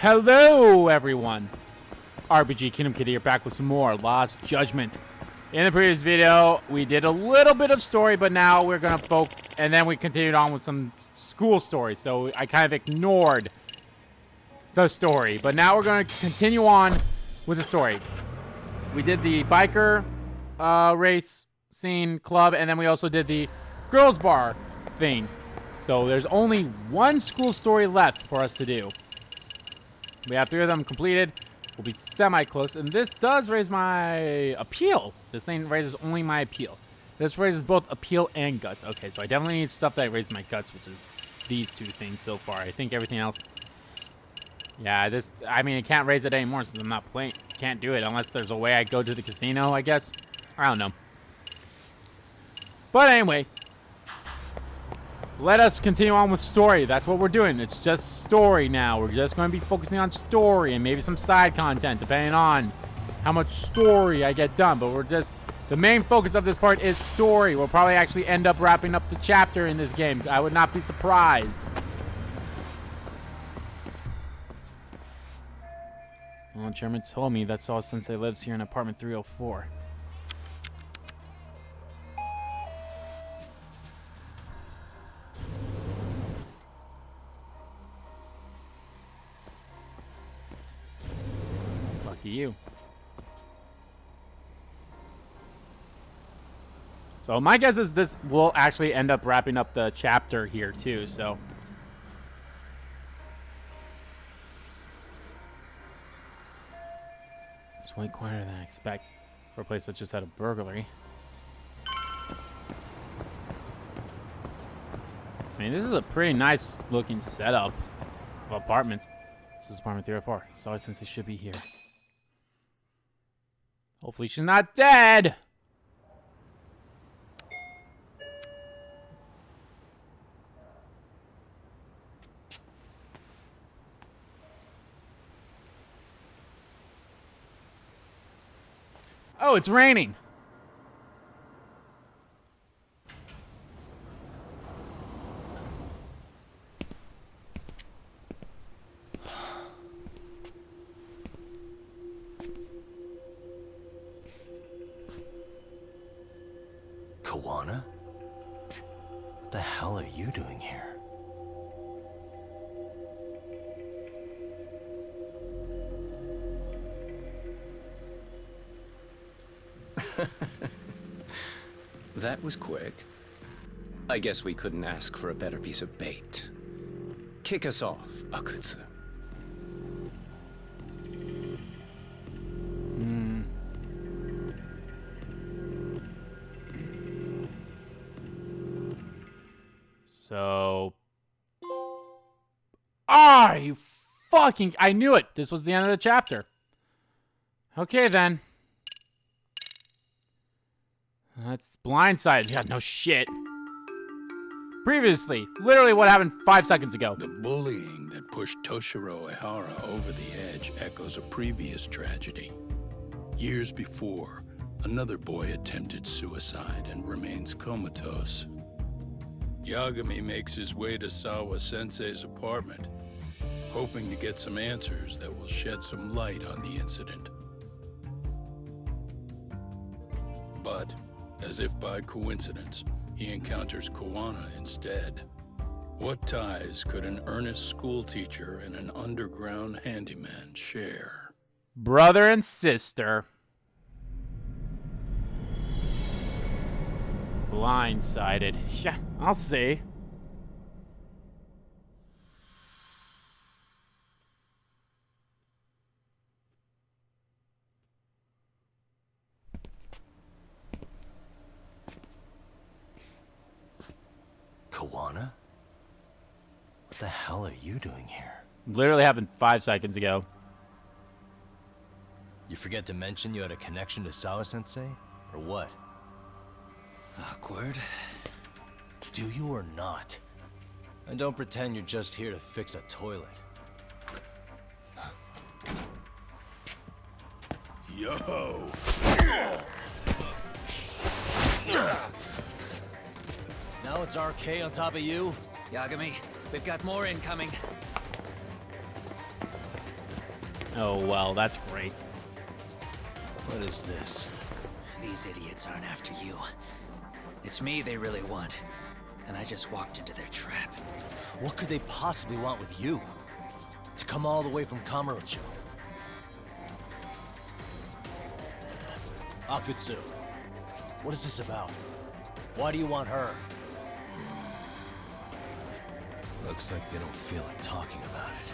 Hello, everyone. RPG Kingdom Kid here, back with some more Lost Judgment. In the previous video, we did a little bit of story, but now we're gonna focus, and then we continued on with some school story. So I kind of ignored the story, but now we're gonna continue on with the story. We did the biker race scene club, and then we also did the girls bar thing. So there's only one school story left for us to do. We have 3 of them completed. We'll be semi-close, and this does raise my appeal. This thing raises only my appeal. This raises both appeal and guts. Okay, so I definitely need stuff that raises my guts, which is these 2 things so far. I think everything else... Yeah, this... I mean, I can't raise it anymore since I'm not playing. Can't do it unless there's a way I go to the casino, I guess. I don't know. But anyway... Let us continue on with story. That's what we're doing. It's just story now. We're just going to be focusing on story and maybe some side content, depending on how much story I get done. But we're just... The main focus of this part is story. We'll probably actually end up wrapping up the chapter in this game. I would not be surprised. Well, Chairman told me that Saw Sensei lives here in apartment 304. You. So my guess is this will actually end up wrapping up the chapter here too, so it's way quieter than I expect for a place that just had a burglary. I mean, this is a pretty nice looking setup of apartments. This is apartment 304. So since they should be here. Hopefully she's not dead. Oh, it's raining. Kawana? What the hell are you doing here? That was quick. I guess we couldn't ask for a better piece of bait. Kick us off, Akutsu. So... I knew it! This was the end of the chapter. Okay, then. That's Blindsided. Yeah, no shit. Previously, literally what happened 5 seconds ago. The bullying that pushed Toshiro Ehara over the edge echoes a previous tragedy. Years before, another boy attempted suicide and remains comatose. Yagami makes his way to Sawa-sensei's apartment, hoping to get some answers that will shed some light on the incident. But, as if by coincidence, he encounters Kawana instead. What ties could an earnest schoolteacher and an underground handyman share? Brother and sister. Blindsided. Yeah, I'll see. Kawana? What the hell are you doing here? Literally happened 5 seconds ago. You forget to mention you had a connection to Sawa-sensei? Or what? Awkward. Do you or not? And don't pretend you're just here to fix a toilet. Yo! Now it's RK on top of you? Yagami, we've got more incoming. Oh, well, that's great. What is this? These idiots aren't after you. It's me they really want. And I just walked into their trap. What could they possibly want with you? To come all the way from Kamurocho? Akutsu, what is this about? Why do you want her? Looks like they don't feel like talking about it.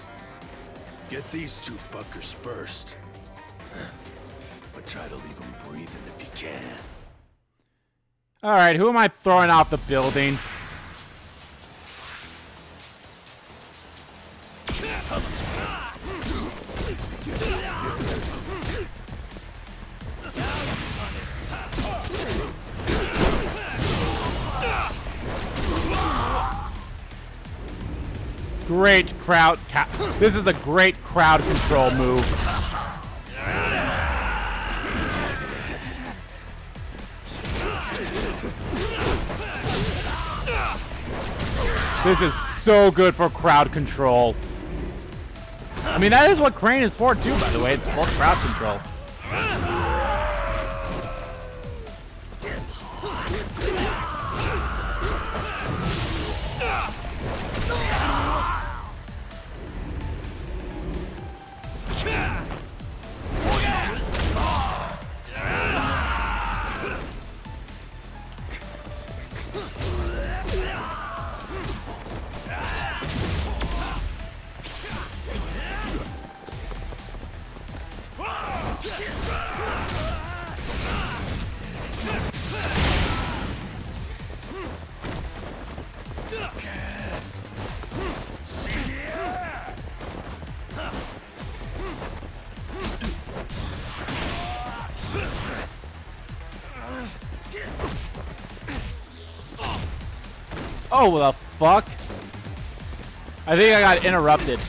Get these two fuckers first. But try to leave them breathing if you can. All right, who am I throwing off the building? Great crowd. This is a great crowd control move. This is so good for crowd control. I mean, that is what Crane is for, too, by the way. It's for crowd control. Oh, the fuck? I think I got interrupted.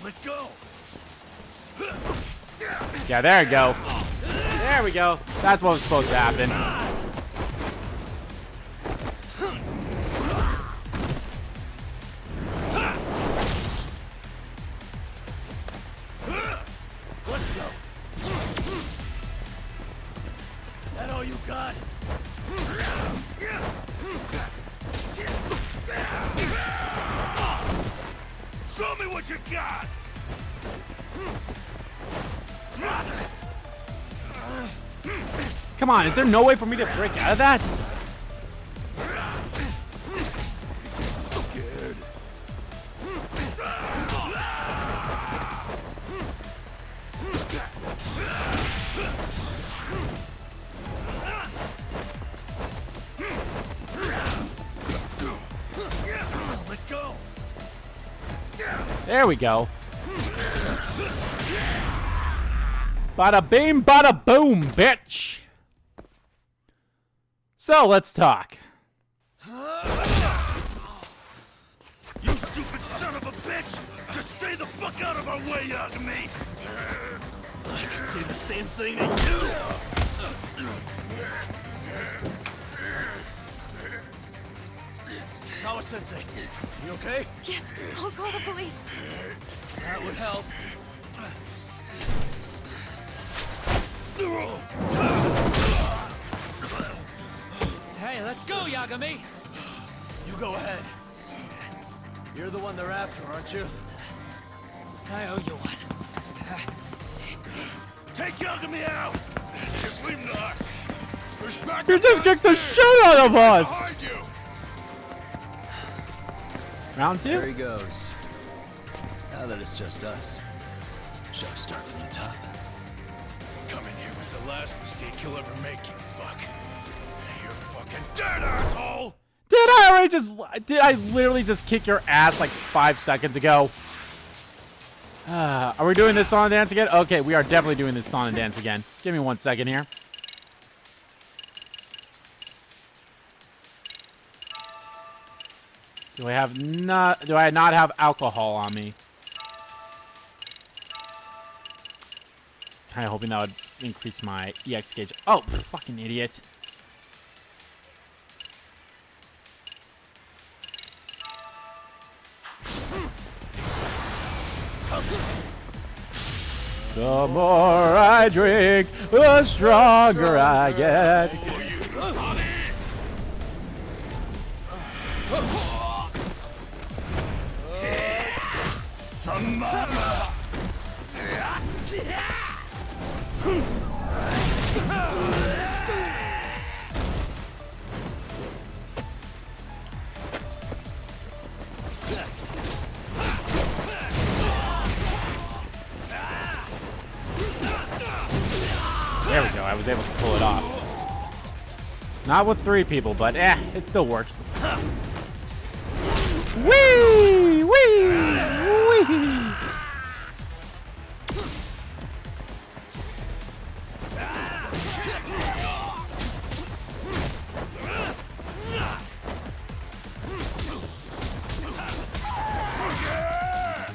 Let go. Yeah, there we go. There we go. That's what was supposed to happen. Let's go. That all you got? Show me what you got. Come on, is there no way for me to break out of that? Scared. Let go. There we go. Bada bing, bada boom, bitch. So let's talk. You stupid son of a bitch! Just stay the fuck out of our way, Yagami! I could say the same thing to you! Sawa-sensei, you okay? Yes, I'll call the police. That would help. Hey, let's go, Yagami! You go ahead. You're the one they're after, aren't you? I owe you one. Take Yagami out! Just leave him to us! There's backup You just kicked the downstairs. shit out of us. Behind you! Round There two. he goes. Now that it's just us, shall we start from the top? Coming here was the last mistake you'll ever make, you fuck. You're fucking dead, asshole! Did I literally just kick your ass like 5 seconds ago? Are we doing this song and dance again? Okay, we are definitely doing this song and dance again. Give me 1 second here. Do I not have alcohol on me? kind of hoping that would increase my EX gauge. Oh, fucking idiot. The more I drink, the stronger I get. There we go, I was able to pull it off. Not with 3 people, but it still works. Whee! Whee! Whee!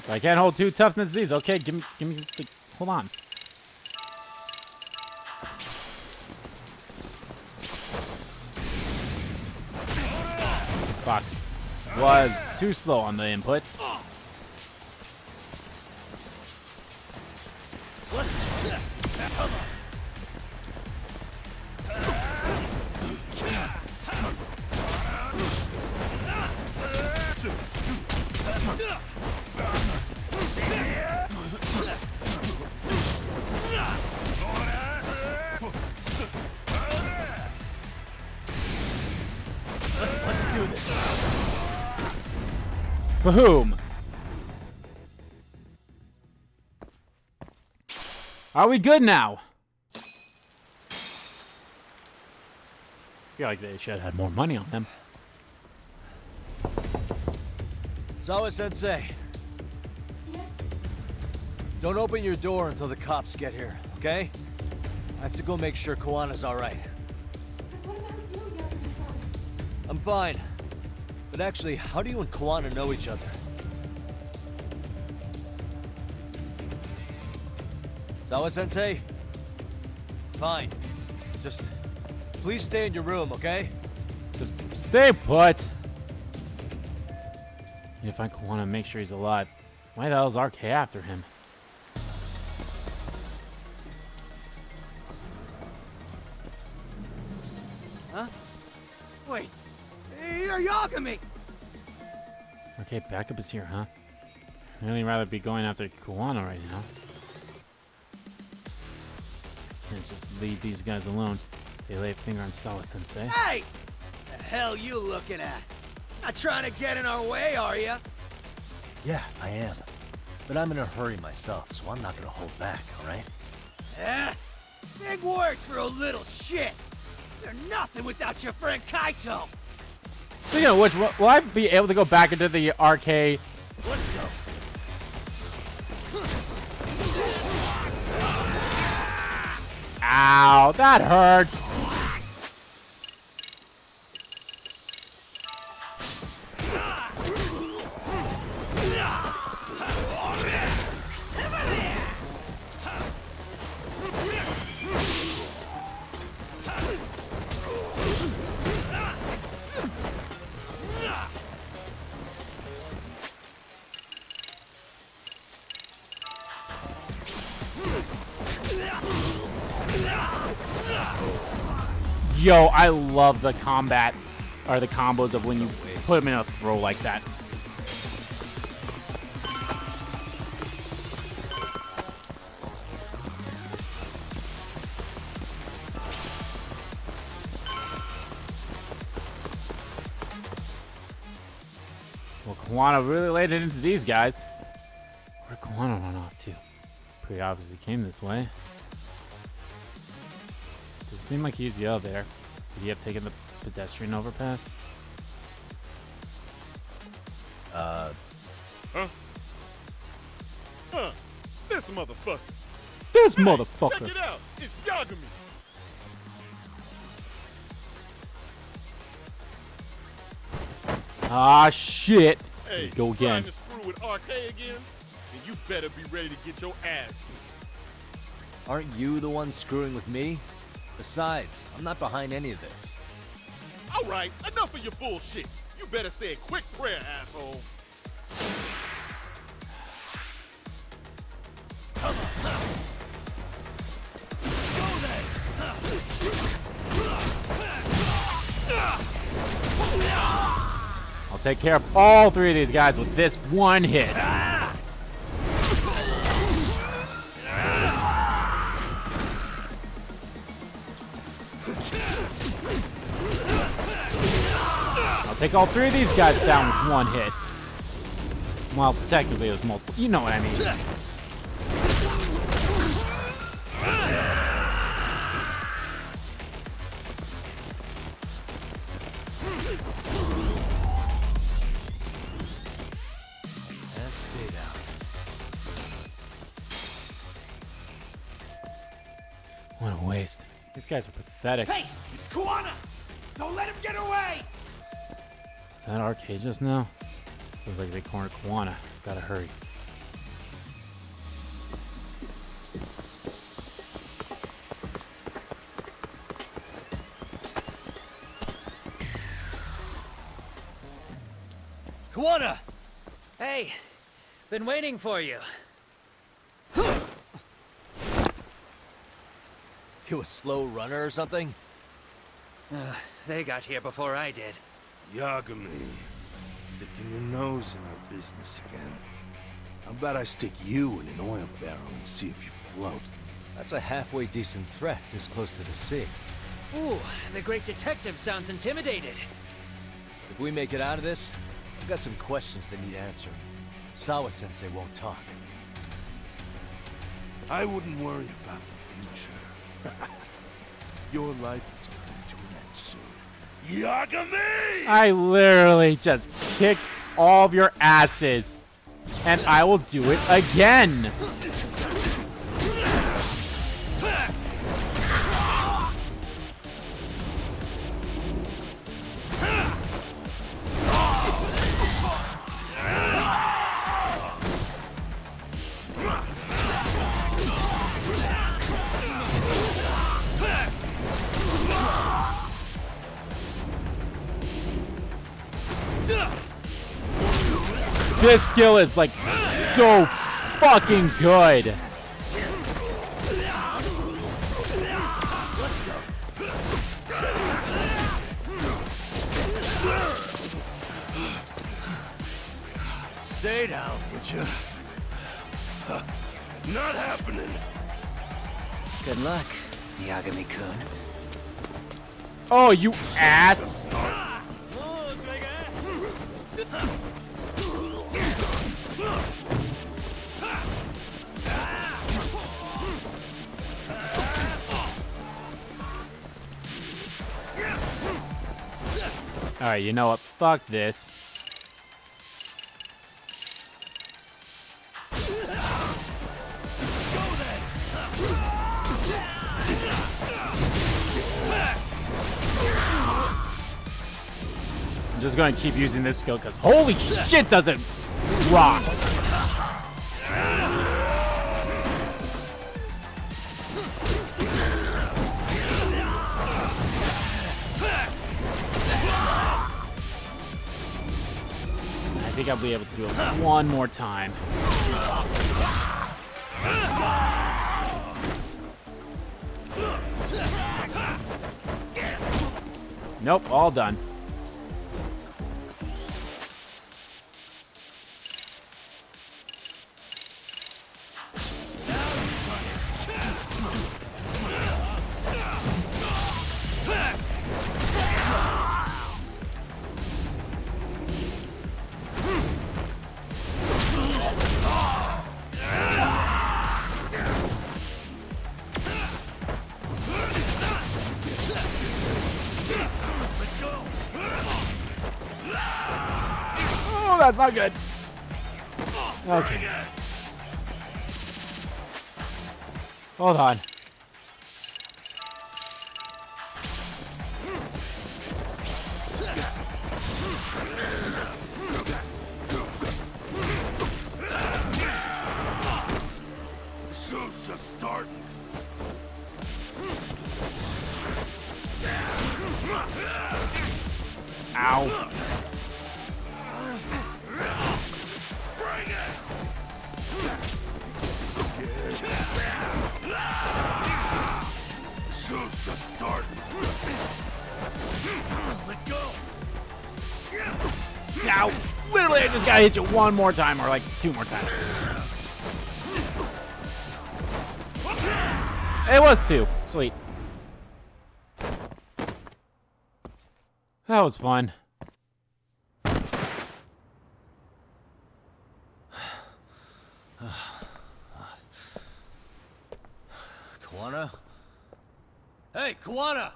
I can't hold 2 toughness Z's. Okay, give me the, hold on. Fuck. Was too slow on the input. Let's do this. For whom? Are we good now? I feel like they should have had more money on them. Zawa-sensei. Yes? Don't open your door until the cops get here, okay? I have to go make sure Koana's alright. But what about you, Yagami-san? I'm fine. But actually, how do you and Koana know each other? Zawa-sensei? Fine. Just please stay in your room, okay? Just stay put. If I want to make sure he's alive, why the hell is RK after him? Huh? Wait, you're Yagami! Okay, backup is here, huh? I'd really rather be going after Koana right now. And just leave these guys alone. They lay a finger on Zawa-sensei. Hey! The hell you looking at? Not trying to get in our way, are ya? Yeah, I am. But I'm in a hurry myself, so I'm not gonna hold back, alright? Eh? Big words for a little shit! They're nothing without your friend Kaito! Speaking of which, will I be able to go back into the arcade? Let's go. Ow, that hurt. Yo, I love the combat, or the combos of when you put them in a throw like that. Well, Koana really laid it into these guys. Where'd Koana run off to? Pretty obviously came this way. Does it seem like he used the elevator? Could he have taken the pedestrian overpass? Huh? This motherfucker. This Hey, motherfucker! check it out. It's Yagami. Ah, shit! Hey, Go you again. trying to screw with RK again? Then you better be ready to get your ass kicked. Aren't you the one screwing with me? Besides, I'm not behind any of this. All right, enough of your bullshit. You better say a quick prayer, asshole. I'll take care of all three of these guys with this one hit. I'll take all three of these guys down with one hit. Well, technically it was multiple. You know what I mean. And stay down. What a waste. These guys are pathetic. Hey, it's Kuwana! Don't let him get away! Is that arcade just now? Sounds like they cornered Kuwana. Gotta hurry. Kuwana! Hey, been waiting for you. You a slow runner or something? They got here before I did. Yagami, sticking your nose in our business again. How about I stick you in an oil barrel and see if you float? That's a halfway decent threat this close to the sea. Ooh, the great detective sounds intimidated. If we make it out of this, I've got some questions that need answering. Sawa-sensei won't talk. I wouldn't worry about the future. Your life is coming to an end soon. Yagami! I literally just kicked all of your asses. And I will do it again. This skill is like so fucking good. Stay down, would you? Not happening! Good luck, Yagami-kun. Oh, you ass. Alright, you know what? Fuck this. I'm just gonna keep using this skill because holy shit does it rock. I think I'll be able to do it one more time. Nope, all done. Oh, that's not good. Okay. Hold on. Show's just starting. Ow! Literally, I just gotta hit you one more time, or like 2 more times. It was 2. Sweet. That was fun. Kawana? Hey, Kawana!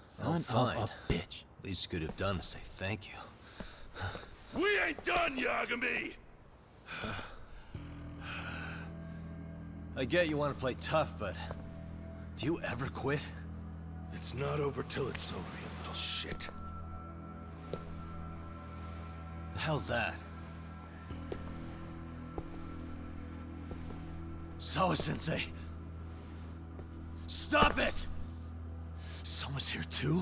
Son fine. of a bitch. Least you could have done is say thank you. We ain't done, Yagami! I get you want to play tough, but do you ever quit? It's not over till it's over, you little shit. The hell's that? Sawa-sensei! Stop it! Someone's here too?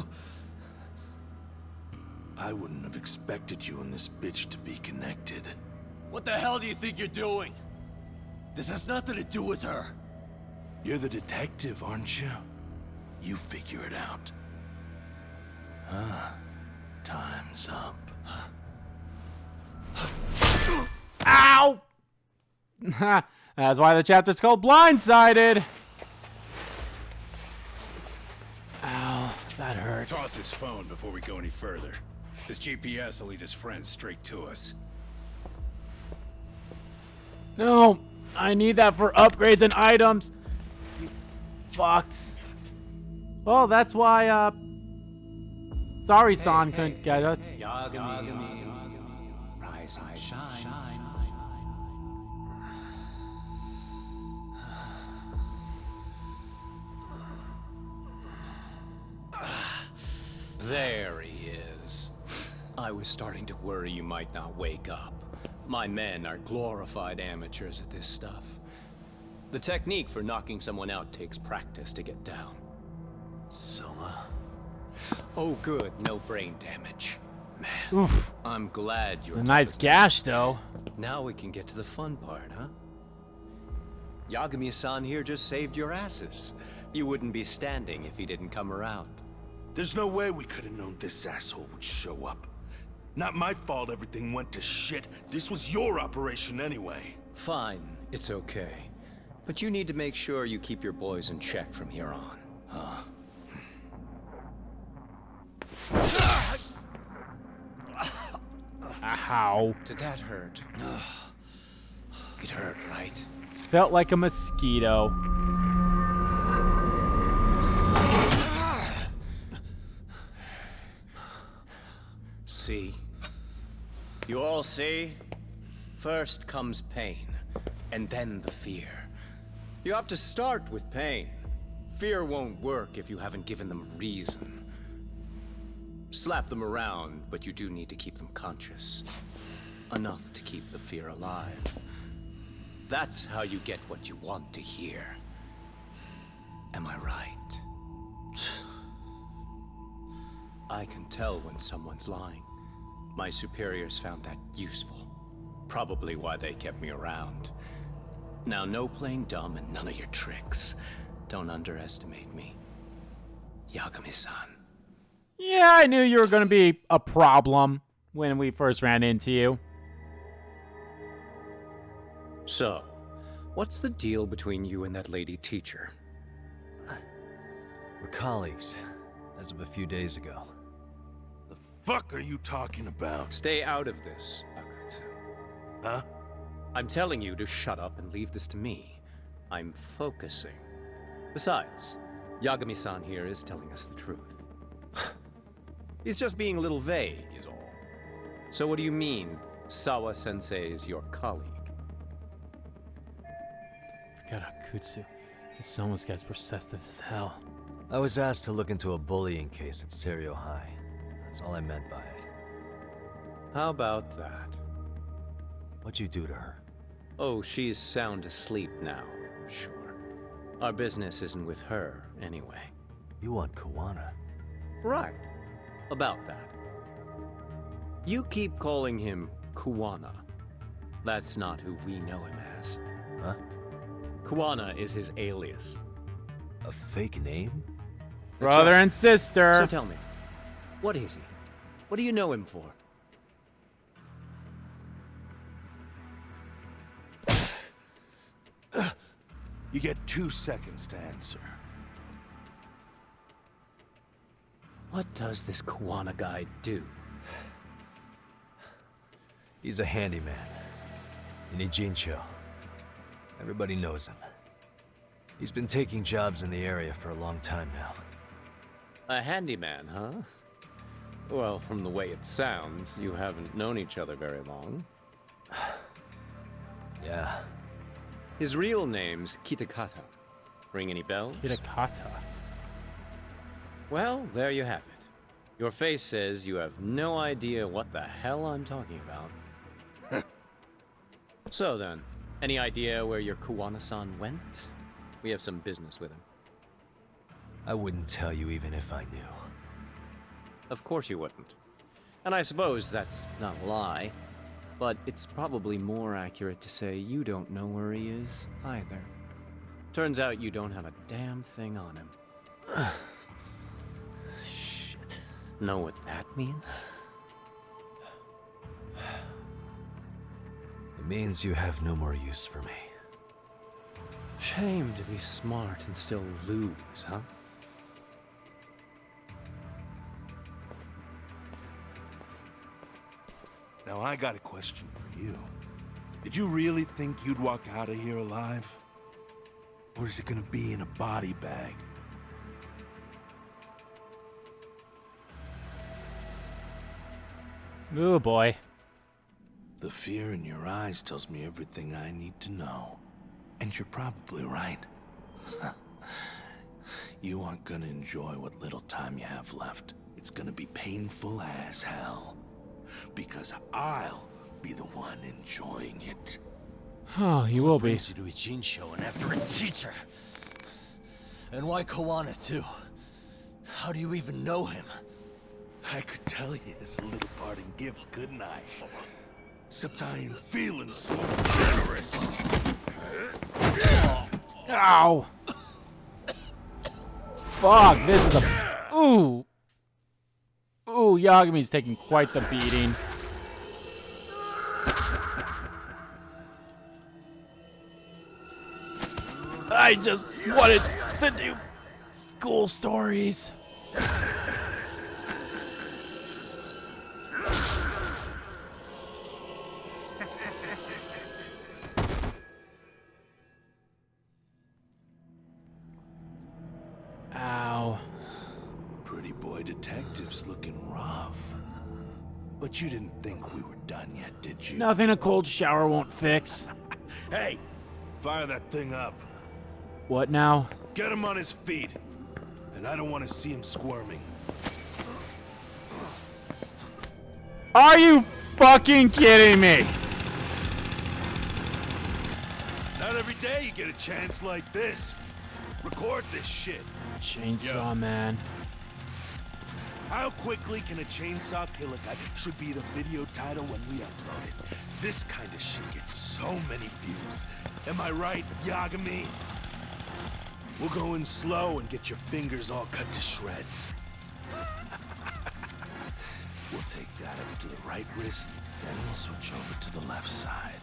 I wouldn't have expected you and this bitch to be connected. What the hell do you think you're doing? This has nothing to do with her. You're the detective, aren't you? You figure it out. Time's up. Ow! That's why the chapter's called Blindsided. Ow, that hurt. Toss his phone before we go any further. This GPS will lead his friends straight to us. No, I need that for upgrades and items. You fucks. Well, that's why, sorry, San couldn't get us. Yagami, rise and shine. There he is. I was starting to worry you might not wake up. My men are glorified amateurs at this stuff. The technique for knocking someone out takes practice to get down. Soma? Oh good, no brain damage. Man, Oof. I'm glad you're A nice gash, though. Now we can get to the fun part, huh? Yagami-san here just saved your asses. You wouldn't be standing if he didn't come around. There's no way we could have known this asshole would show up. Not my fault everything went to shit. This was your operation anyway. Fine, it's okay. But you need to make sure you keep your boys in check from here on. Ow. Did that hurt? It hurt, right? Felt like a mosquito. See? You all see? First comes pain, and then the fear. You have to start with pain. Fear won't work if you haven't given them reason. Slap them around, but you do need to keep them conscious. Enough to keep the fear alive. That's how you get what you want to hear. Am I right? I can tell when someone's lying. My superiors found that useful. Probably why they kept me around. Now, no playing dumb and none of your tricks. Don't underestimate me. Yagami-san. Yeah, I knew you were going to be a problem when we first ran into you. So, what's the deal between you and that lady teacher? We're colleagues, as of a few days ago. The fuck are you talking about? Stay out of this, Akutsu. Huh? I'm telling you to shut up and leave this to me. I'm focusing. Besides, Yagami-san here is telling us the truth. He's just being a little vague, is all. So what do you mean, Sawa-sensei is your colleague? Forgot Akutsu. This Soma's guy's perceptive as hell. I was asked to look into a bullying case at Serio High. That's all I meant by it. How about that? What'd you do to her? Oh, she's sound asleep now, I'm sure. Our business isn't with her, anyway. You want Kawana? Right. About that. You keep calling him Kuwana. That's not who we know him as. Huh? Kuwana is his alias. A fake name? Brother right. and sister. So tell me, what is he? What do you know him for? You get 2 seconds to answer. What does this Kuwana guy do? He's a handyman. In Ijincho. Everybody knows him. He's been taking jobs in the area for a long time now. A handyman, huh? Well, from the way it sounds, you haven't known each other very long. Yeah. His real name's Kitakata. Ring any bells? Hitakata. Well, there you have it. Your face says you have no idea what the hell I'm talking about. So then, any idea where your Kuwana-san went? We have some business with him. I wouldn't tell you even if I knew. Of course you wouldn't. And I suppose that's not a lie, but it's probably more accurate to say you don't know where he is either. Turns out you don't have a damn thing on him. Shit. Know what that means? It means you have no more use for me. Shame to be smart and still lose, huh? Now I got a question for you. Did you really think you'd walk out of here alive? Or is it gonna be in a body bag? Ooh, boy. The fear in your eyes tells me everything I need to know. And you're probably right. You aren't gonna enjoy what little time you have left. It's gonna be painful as hell. Because I'll be the one enjoying it. Oh, you will be. Brings you to Ijincho and after a teacher? And why Kuwana too? How do you even know him? I could tell you as a little parting gift, couldn't I? Except I ain't feeling so generous. Ow! Fuck, this is a... Ooh! Ooh, Yagami's taking quite the beating. I just wanted to do school stories. Ow. Pretty boy detective's looking rough. But you didn't think we were done yet, did you? Nothing a cold shower won't fix. Hey! Fire that thing up. What now? Get him on his feet. And I don't want to see him squirming. Are you fucking kidding me? Not every day you get a chance like this. Record this shit. Chainsaw Yeah. Man. How quickly can a chainsaw kill a guy should be the video title when we upload it. This kind of shit gets so many views. Am I right, Yagami? We'll go in slow and get your fingers all cut to shreds. We'll take that up to the right wrist, then we'll switch over to the left side.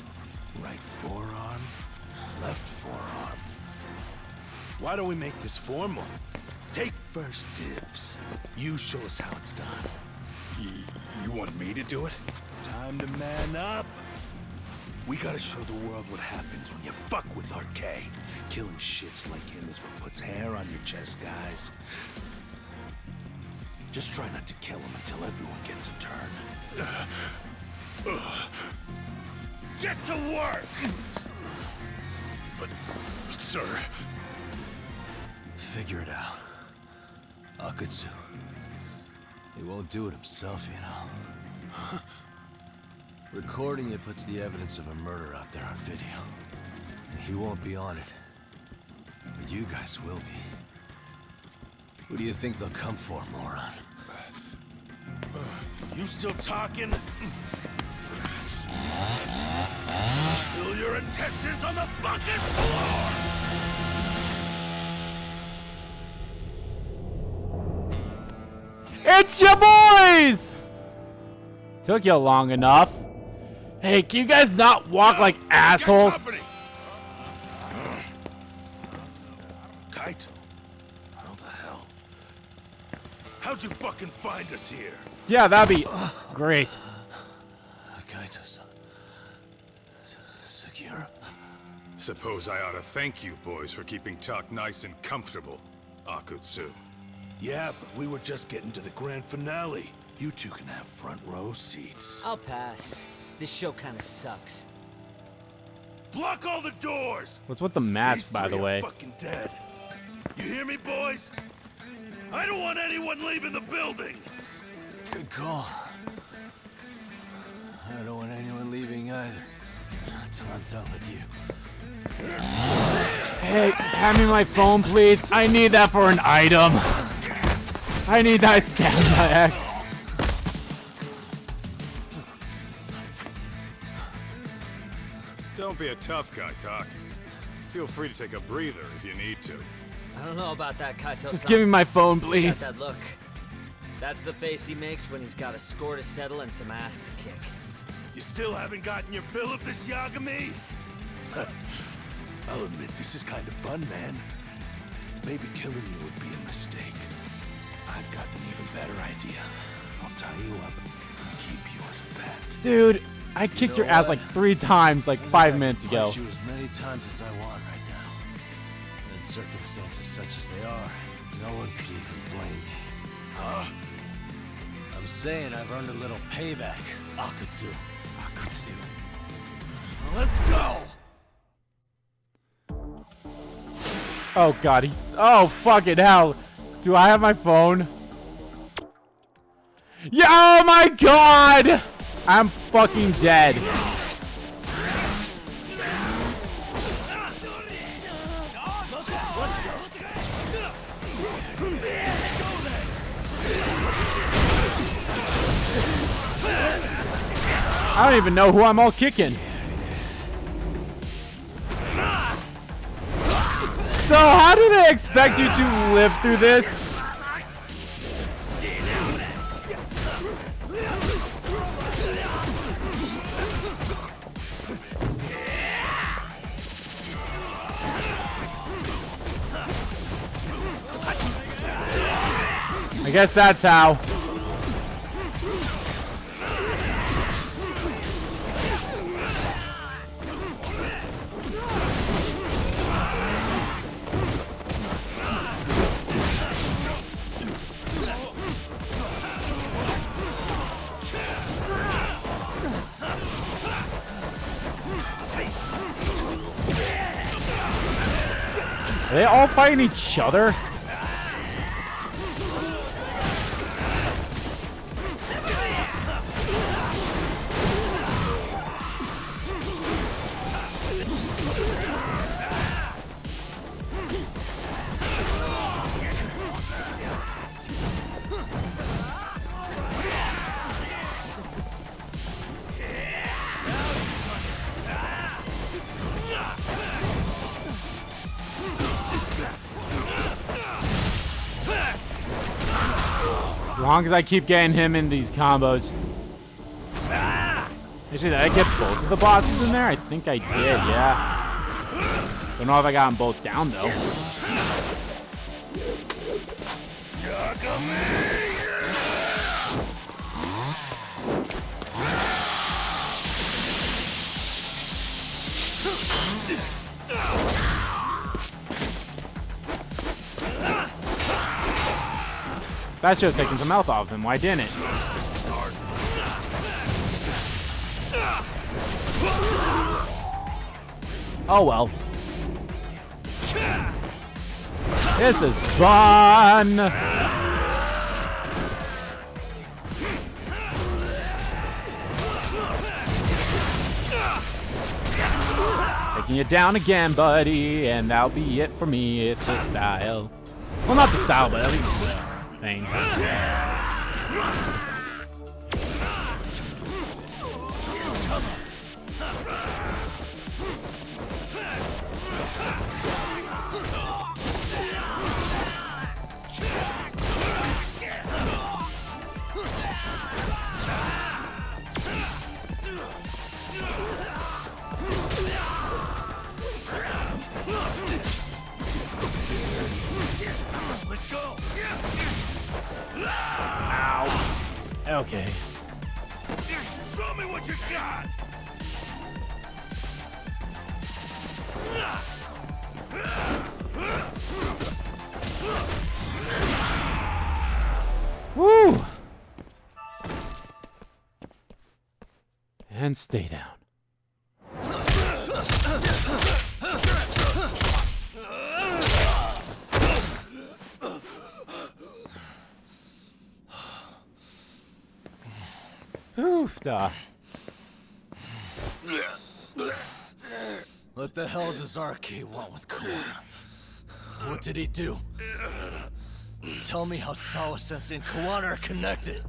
Right forearm, left forearm. Why don't we make this formal? Take first dibs. You show us how it's done. You want me to do it? Time to man up. We gotta show the world what happens when you fuck with RK. Killing shits like him is what puts hair on your chest, guys. Just try not to kill him until everyone gets a turn. Get to work! But sir... Figure it out. Akutsu. He won't do it himself, you know. Recording it puts the evidence of a murder out there on video. And he won't be on it. But you guys will be. Who do you think they'll come for, moron? You still talking? Spill your intestines on the fucking floor! It's your boys! Took you long enough. Hey, can you guys not walk like assholes? Kaito, how the hell? How'd you fucking find us here? Yeah, that'd be great. Kaito's secure. Suppose I ought to thank you boys for keeping talk nice and comfortable, Akutsu. Yeah, but we were just getting to the grand finale. You two can have front row seats. I'll pass. This show kind of sucks. Block all the doors! What's with the mask, These by the three are way? fucking dead. You hear me, boys? I don't want anyone leaving the building! Good call. I don't want anyone leaving either. Until I'm done with you. Hey, hand me my phone, please. I need that for an item. I need that stamina X. Don't be a tough guy, Talk. Feel free to take a breather if you need to. I don't know about that, Kaito-san. Just give me my phone, He's please. got that look. That's the face he makes when he's got a score to settle and some ass to kick. You still haven't gotten your fill of this, Yagami? I'll admit, this is kind of fun, man. Maybe killing you would be a mistake. I've got an even better idea. I'll tie you up and keep you as a pet. Dude, I kicked your ass like 3 times like 5 minutes ago. Punch you as many times as I want right now. And in circumstances such as they are, no one could even blame me. I'm saying I've earned a little payback, Akutsu. Akutsu. Let's go! Oh god, he's. Oh fucking hell. Do I have my phone? Yeah, oh my god! I'm fucking dead. I don't even know who I'm all kicking. So how do they expect you to live through this? I guess that's how. Are they all fighting each other? As long as I keep getting him in these combos. Actually, did I get both of the bosses in there? I think I did, yeah. Don't know if I got them both down, though. That should have taken some health off him. Why didn't it? Oh well. This is fun. Taking you down again, buddy, and that'll be it for me. It's the style. Well, not the style, but at least thing. Okay. Show me what you got! Woo! And stay down. Oofda. What the hell does RK want with Kawana? What did he do? Tell me how Sawa-sensei and Kawana are connected.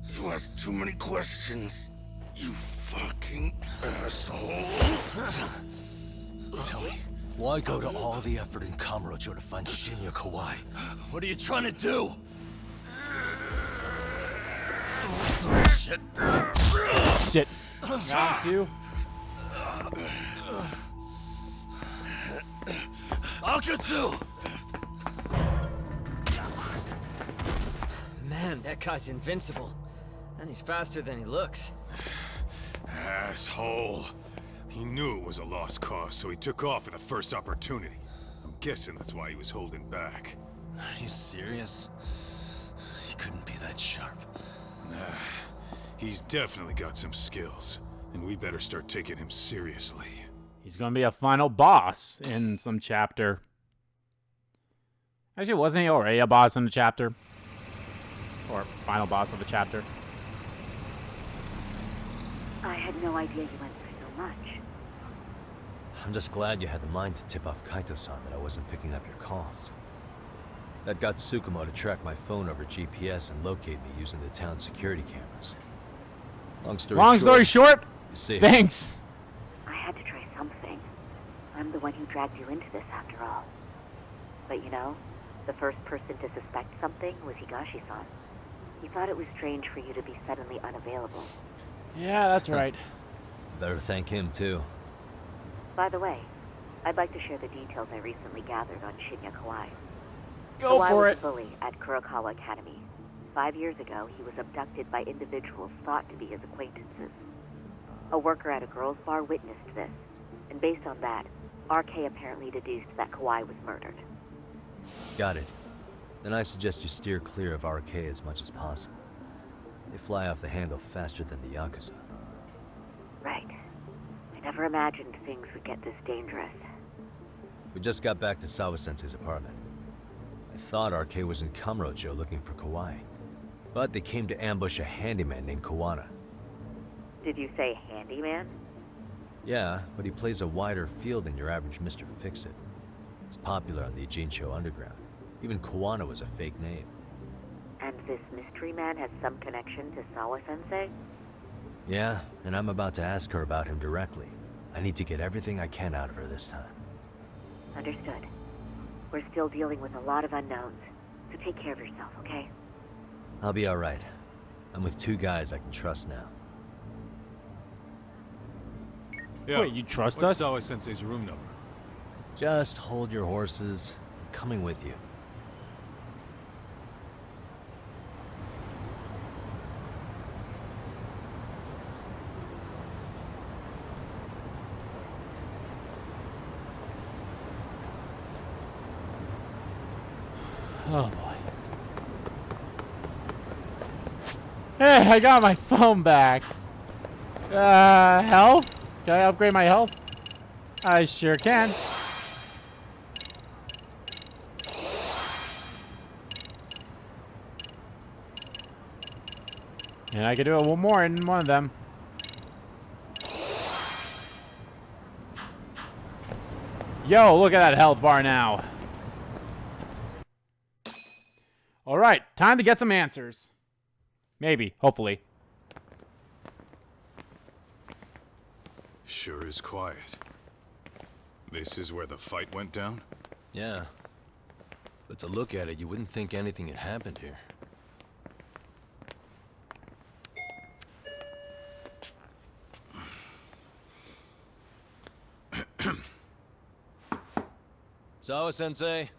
You ask too many questions, you fucking asshole. Tell me, why go to all the effort in Kamurocho to find Shinya Kawai? What are you trying to do? Shit. Shit. Round two. Akatsu! Man, that guy's invincible. And he's faster than he looks. Asshole. He knew it was a lost cause, so he took off at the first opportunity. I'm guessing that's why he was holding back. Are you serious? He couldn't be that sharp. Nah, he's definitely got some skills, and we better start taking him seriously. He's gonna be a final boss in some chapter. Actually, wasn't he already a boss in the chapter? Or final boss of a chapter? I had no idea you went through so much. I'm just glad you had the mind to tip off Kaito-san that I wasn't picking up your calls. That got Tsukumo to track my phone over GPS and locate me using the town security cameras. Long story short, you see, thanks. I had to try something. I'm the one who dragged you into this after all. But you know, the first person to suspect something was Higashi-san. He thought it was strange for you to be suddenly unavailable. Yeah, that's right. better thank him too. By the way, I'd like to share the details I recently gathered on Shinya Kawai. Go Kawai for was it. a bully at Kurokawa Academy. 5 years ago, he was abducted by individuals thought to be his acquaintances. A worker at a girls' bar witnessed this, and based on that, RK apparently deduced that Kawai was murdered. Got it. Then I suggest you steer clear of RK as much as possible. They fly off the handle faster than the Yakuza. Right. I never imagined things would get this dangerous. We just got back to Sawa-sensei's apartment. I thought RK was in Kamurocho looking for Kawai. But they came to ambush a handyman named Kawana. Did you say handyman? Yeah, but he plays a wider field than your average Mr. Fix-It. He's popular on the Ijincho underground. Even Kawana was a fake name. And this mystery man has some connection to Sawa-sensei? Yeah, and I'm about to ask her about him directly. I need to get everything I can out of her this time. Understood. We're still dealing with a lot of unknowns, so take care of yourself, okay? I'll be alright. I'm with 2 guys I can trust now. Yeah. Wait, you trust What's us? Sawa-sensei's room number? Just hold your horses. I'm coming with you. Oh boy. Hey, I got my phone back. Health? Can I upgrade my health? I sure can. And I can do it one more in one of them. Yo, look at that health bar now. All right, time to get some answers. Maybe, hopefully. Sure is quiet. This is where the fight went down? Yeah. But to look at it, you wouldn't think anything had happened here. Sawa-sensei?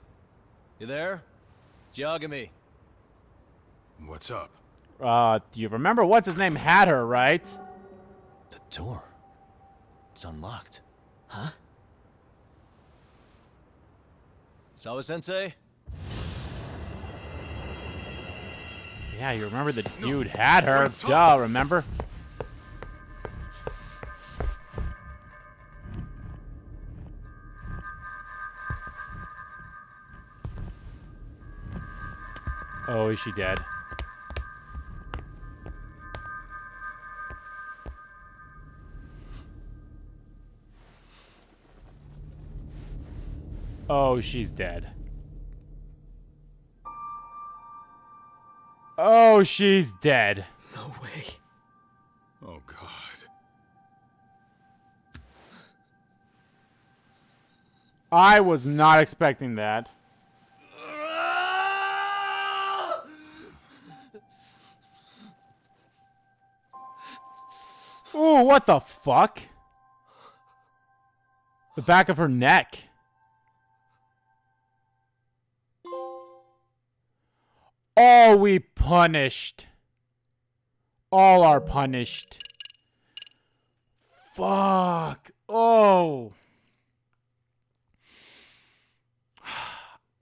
You there? It's Yagami. What's up? Do you remember what's his name had her, right? The door. It's unlocked. Huh? Sawa-sensei? Yeah, you remember the dude had her. Duh, remember? Oh, is she dead? Oh, she's dead. Oh, she's dead. No way. Oh, God. I was not expecting that. Ooh, what the fuck? The back of her neck. All we punished. All are punished. Fuck. Oh.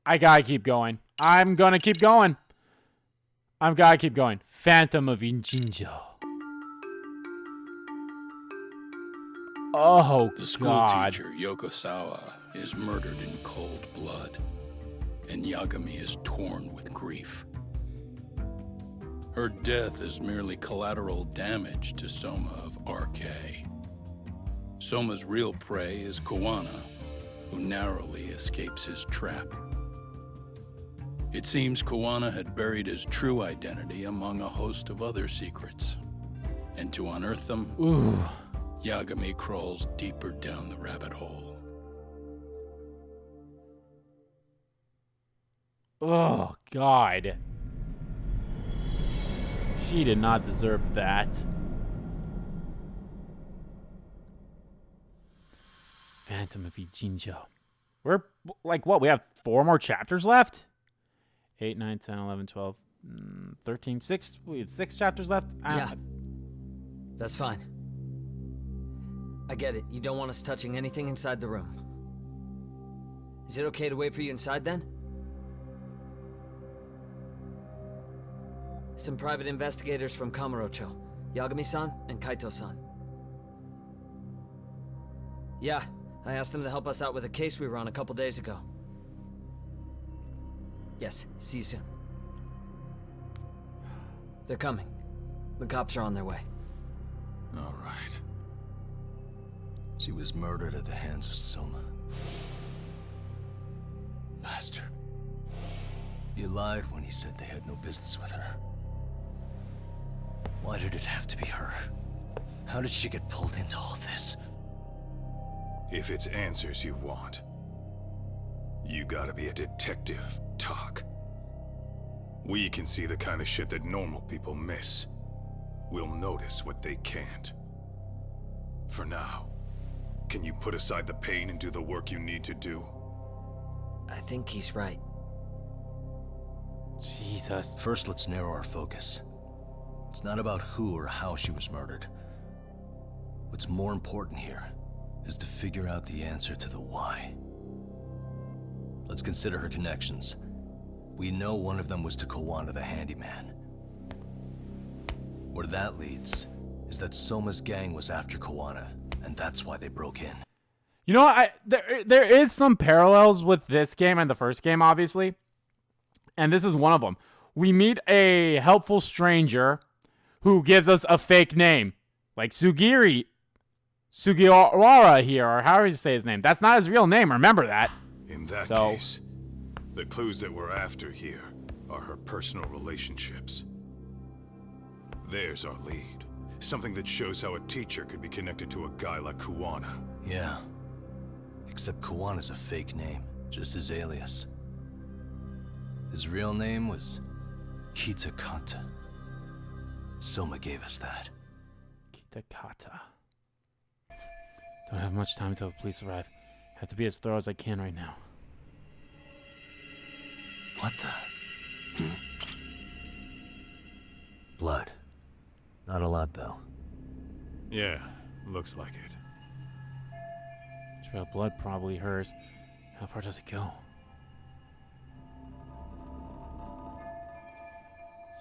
I gotta keep going. I'm gonna keep going. I'm gotta keep going. Phantom of Inchinjo. Oh, The school God. teacher, Yokosawa, is murdered in cold blood, and Yagami is torn with grief. Her death is merely collateral damage to Soma of RK. Soma's real prey is Kawana, who narrowly escapes his trap. It seems Kawana had buried his true identity among a host of other secrets. And to unearth them, Ooh. Yagami crawls deeper down the rabbit hole. Oh, God. She did not deserve that. Phantom of Ichinjo. We're, like, what? We have 4 more chapters left? 8, 9, 10, 11, 12, 13, 6. We have 6 chapters left? Yeah. That's fine. I get it. You don't want us touching anything inside the room. Is it okay to wait for you inside then? Some private investigators from Kamurocho. Yagami-san and Kaito-san. Yeah, I asked them to help us out with a case we were on a couple days ago. Yes, see you soon. They're coming. The cops are on their way. All right. She was murdered at the hands of Soma. Bastard. He lied when he said they had no business with her. Why did it have to be her? How did she get pulled into all this? If it's answers you want, you gotta be a detective, Talk. We can see the kind of shit that normal people miss. We'll notice what they can't. For now, can you put aside the pain and do the work you need to do? I think he's right. Jesus. First, let's narrow our focus. It's not about who or how she was murdered. What's more important here is to figure out the answer to the why. Let's consider her connections. We know one of them was to Kawana the handyman. Where that leads is that Soma's gang was after Kawana, and that's why they broke in. You know, there is some parallels with this game and the first game, obviously. And this is one of them. We meet a helpful stranger who gives us a fake name. Like Sugiwara here, or however you say his name. That's not his real name, remember that. In that case, the clues that we're after here are her personal relationships. There's our lead. Something that shows how a teacher could be connected to a guy like Kawana. Yeah. Except Kawana's a fake name, just his alias. His real name was Kitakata. Soma gave us that. Kitakata. Don't have much time until the police arrive. Have to be as thorough as I can right now. What the? Blood. Not a lot, though. Yeah, looks like it. Trail of blood, probably hers. How far does it go?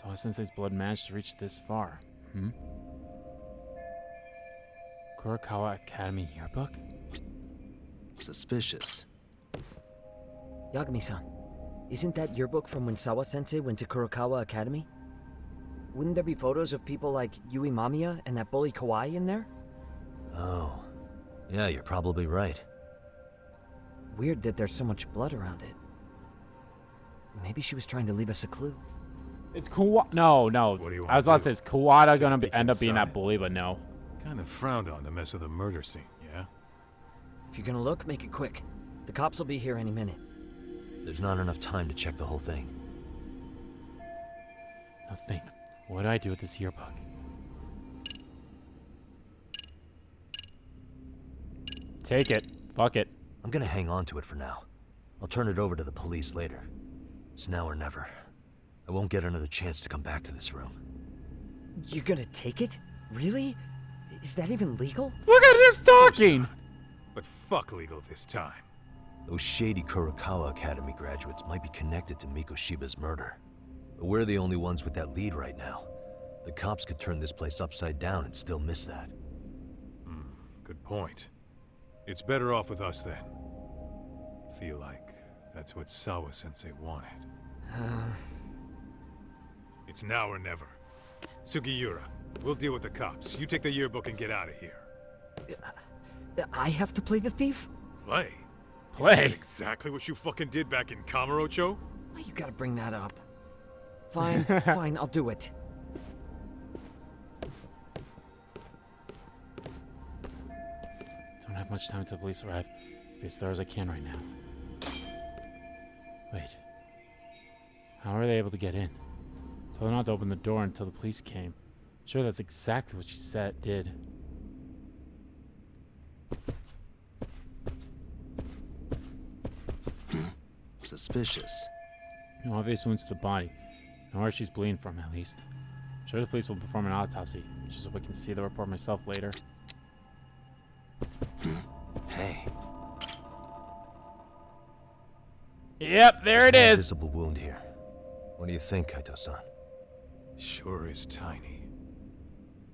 Sawa-sensei's blood managed to reach this far. Kurokawa Academy yearbook? Suspicious. Yagami-san, isn't that yearbook from when Sawa-sensei went to Kurokawa Academy? Wouldn't there be photos of people like Yui Mamiya and that bully Kawai in there? Oh. Yeah, you're probably right. Weird that there's so much blood around it. Maybe she was trying to leave us a clue. Is Kawada... No. What do you I was wanna about to say, do? is Kawada Take a gonna peek end up being that inside? bully, but no. Kind of frowned on to mess with a murder scene, yeah? If you're gonna look, make it quick. The cops will be here any minute. There's not enough time to check the whole thing. Now think, what do I do with this yearbook? Take it. Fuck it. I'm gonna hang on to it for now. I'll turn it over to the police later. It's now or never. I won't get another chance to come back to this room. You're gonna take it? Really? Is that even legal? Look at this talking! But fuck legal this time. Those shady Kurokawa Academy graduates might be connected to Mikoshiba's murder. But we're the only ones with that lead right now. The cops could turn this place upside down and still miss that. Good point. It's better off with us then. Feel like that's what Sawa-sensei wanted. It's now or never. Sugiura, we'll deal with the cops. You take the yearbook and get out of here. I have to play the thief? Play? Play? Is that exactly what you fucking did back in Kamurocho? Why you gotta bring that up? Fine, fine, I'll do it. Don't have much time until the police arrive. Be as thorough as I can right now. Wait. How are they able to get in? Told her not to open the door until the police came. I'm sure that's exactly what she did. Suspicious. No obvious wounds to the body. Know where she's bleeding from, at least. I'm sure the police will perform an autopsy, just so I can see the report myself later. Hey. Yep, there There's it no is. visible wound here. What do you think, Kaito-san? Sure is tiny.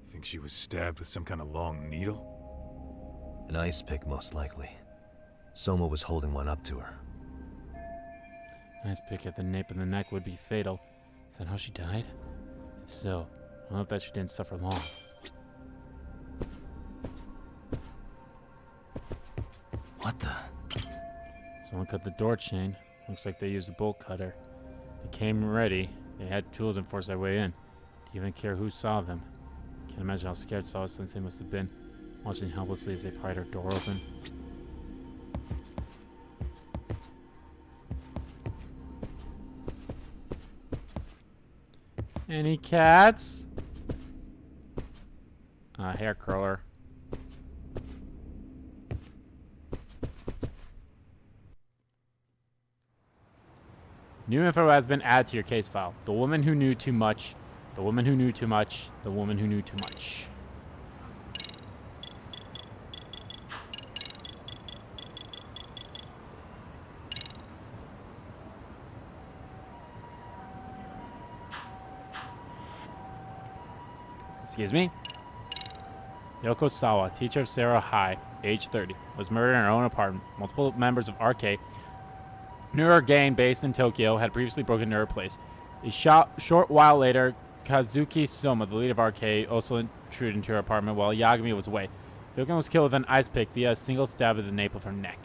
Think she was stabbed with some kind of long needle? An ice pick, most likely. Soma was holding one up to her. Nice pick at the nape of the neck would be fatal. Is that how she died? If so, I hope that she didn't suffer long. What the? Someone cut the door chain. Looks like they used a bolt cutter. They came ready. They had tools and forced their way in. Didn't even care who saw them. Can't imagine how scared Sawa-sensei must have been, watching helplessly as they pried her door open. Any cats? Hair curler. New info has been added to your case file. The woman who knew too much. The woman who knew too much. The woman who knew too much. Excuse me? Yoko Sawa, teacher of Sarah High, age 30, was murdered in her own apartment. Multiple members of RK, Nura gang based in Tokyo, had previously broken into her place. A short while later, Kazuki Soma, the leader of RK, also intruded into her apartment while Yagami was away. The victim was killed with an ice pick via a single stab at the nape of her neck.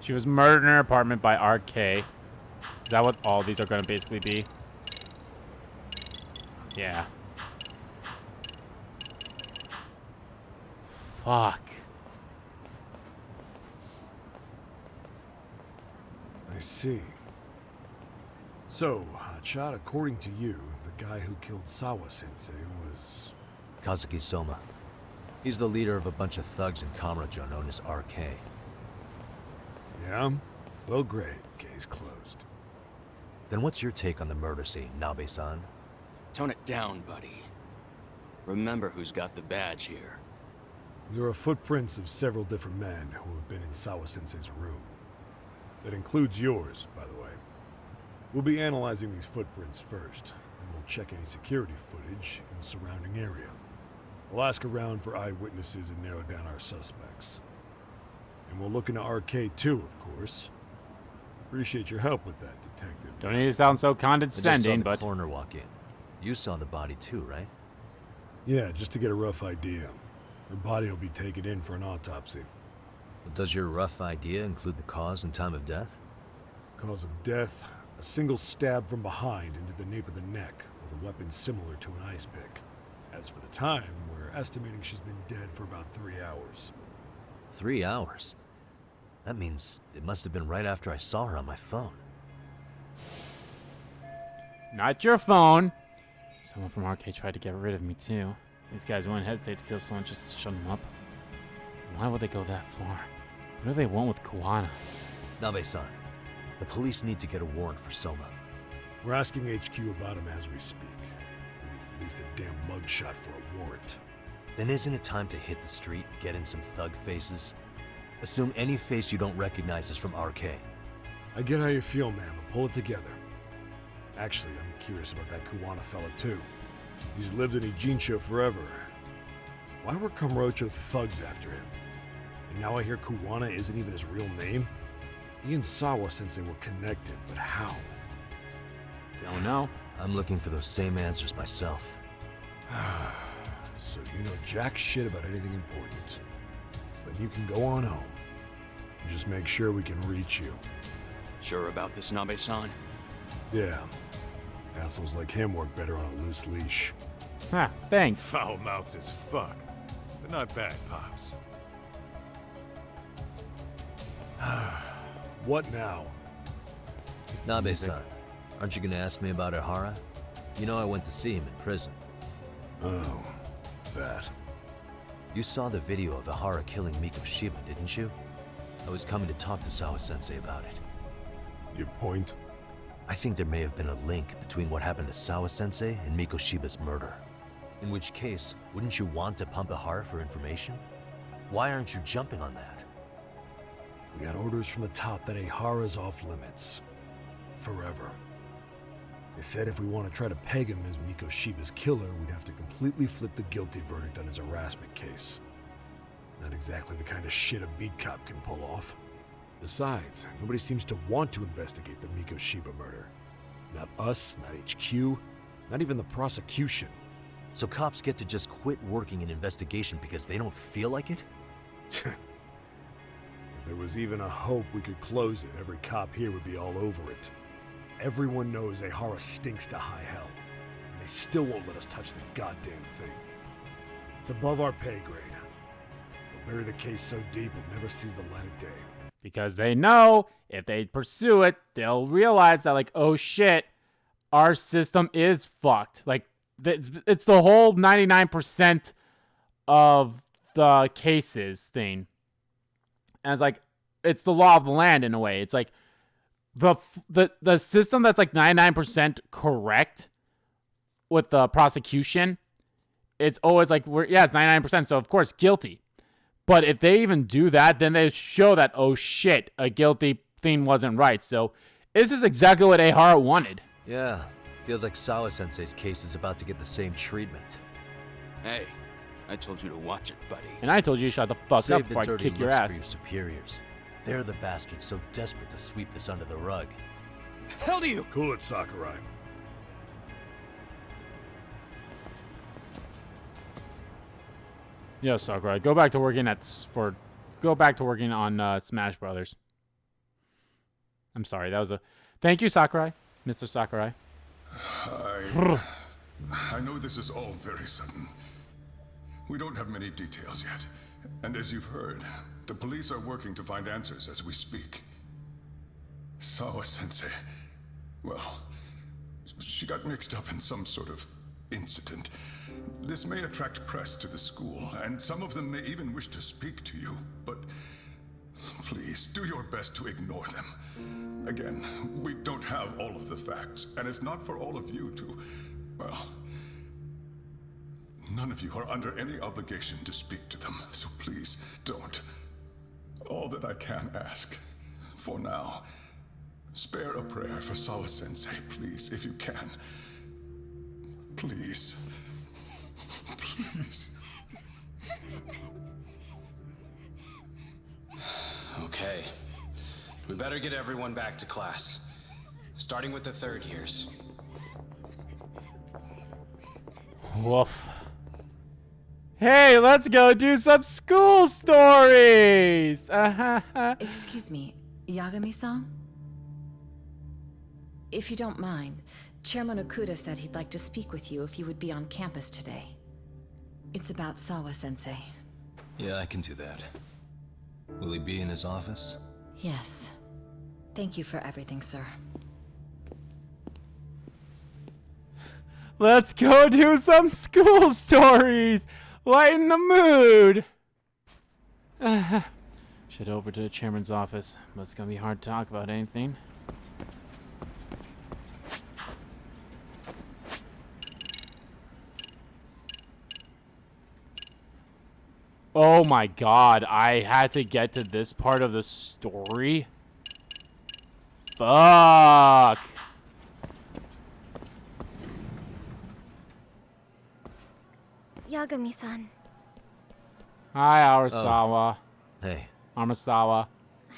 She was murdered in her apartment by RK. Is that what all these are going to basically be? Yeah. Fuck. I see. So, Hotshot, according to you, the guy who killed Sawa-sensei was... Kazuki Soma. He's the leader of a bunch of thugs in Kamurocho known as RK. Yeah? Well, great. Case closed. Then what's your take on the murder scene, Nabe-san? Tone it down, buddy. Remember who's got the badge here. There are footprints of several different men who have been in Sawa-sensei's room. That includes yours, by the way. We'll be analyzing these footprints first, and we'll check any security footage in the surrounding area. We'll ask around for eyewitnesses and narrow down our suspects. And we'll look into RK too, of course. Appreciate your help with that, Detective. Don't need to sound so I just saw condescending, the but coroner walk in. You saw the body too, right? Yeah, just to get a rough idea. Her body will be taken in for an autopsy. But does your rough idea include the cause and time of death? Cause of death, a single stab from behind into the nape of the neck with a weapon similar to an ice pick. As for the time, we're estimating she's been dead for about 3 hours. 3 hours? That means it must have been right after I saw her on my phone. not your phone. Someone from RK tried to get rid of me too. These guys wouldn't hesitate to kill someone just to shut them up. Why would they go that far? What do they want with Kuwana? Nabe-san, the police need to get a warrant for Soma. We're asking HQ about him as we speak. We need at least a damn mugshot for a warrant. Then isn't it time to hit the street, get in some thug faces? Assume any face you don't recognize is from RK. I get how you feel, man, but pull it together. Actually, I'm curious about that Kuwana fella too. He's lived in Ijincho forever. Why were Kamurocho thugs after him? And now I hear Kuwana isn't even his real name? He and Sawa-sensei were connected, but how? Don't know. I'm looking for those same answers myself. So you know jack shit about anything important. But you can go on home. Just make sure we can reach you. Sure about this, Nabe-san? Yeah. Assholes like him work better on a loose leash. Ha, thanks. Foul-mouthed as fuck, but not bad, Pops. What now? Nabe-san, aren't you gonna ask me about Ihara? You know I went to see him in prison. Oh, that. You saw the video of Ihara killing Miko Shiba, didn't you? I was coming to talk to Sawa-sensei about it. Your point? I think there may have been a link between what happened to Sawa-sensei and Miko Shiba's murder. In which case, wouldn't you want to pump Ihara for information? Why aren't you jumping on that? We got orders from the top that Ihara's off limits. Forever. They said if we want to try to peg him as Miko Shiba's killer, we'd have to completely flip the guilty verdict on his harassment case. Not exactly the kind of shit a beat cop can pull off. Besides, nobody seems to want to investigate the Miko Shiba murder. Not us, not HQ, not even the prosecution. So cops get to just quit working an investigation because they don't feel like it? If there was even a hope we could close it, every cop here would be all over it. Everyone knows Ihara stinks to high hell, and they still won't let us touch the goddamn thing. It's above our pay grade. They'll bury the case so deep it never sees the light of day. Because they know if they pursue it, they'll realize that, like, oh shit, our system is fucked. Like, it's the whole 99% of the cases thing. And it's like, it's the law of the land in a way. It's like the system that's like 99% correct with the prosecution. It's always like, it's 99%. So of course, guilty. But if they even do that, then they show that, oh shit, a guilty thing wasn't right. So this is exactly what Ihara wanted. Yeah, feels like Sawa-sensei's case is about to get the same treatment. Hey, I told you to watch it, buddy. And I told you to shut the fuck Save up the before I dirty kick your looks ass. for your superiors. They're the bastards so desperate to sweep this under the rug. Hell do you? Cool it, Sakurai. Yo, Sakurai, go back to working on Smash Brothers. I'm sorry, that was a... Thank you, Sakurai. Mr. Sakurai. I know this is all very sudden. We don't have many details yet. And as you've heard, the police are working to find answers as we speak. Sawa-sensei, well, she got mixed up in some sort of incident. This may attract press to the school, and some of them may even wish to speak to you, but Please, do your best to ignore them. Again, we don't have all of the facts, and it's not for all of you to... Well... None of you are under any obligation to speak to them, so please, don't. All that I can ask, for now, spare a prayer for Sawa-sensei, please, if you can. Please. Please. Okay. We better get everyone back to class. Starting with the third years. Woof. Hey, let's go do some school stories! Excuse me, Yagami-san? If you don't mind, Chairman Okuda said he'd like to speak with you if you would be on campus today. It's about Sawa-sensei. Yeah, I can do that. Will he be in his office? Yes. Thank you for everything, sir. Let's go do some school stories! Lighten the mood! Should over to the chairman's office, but it's gonna be hard to talk about anything. Oh my god, I had to get to this part of the story? Fuck! Yagami-san. Hi, Arasawa. Hey. Amasawa.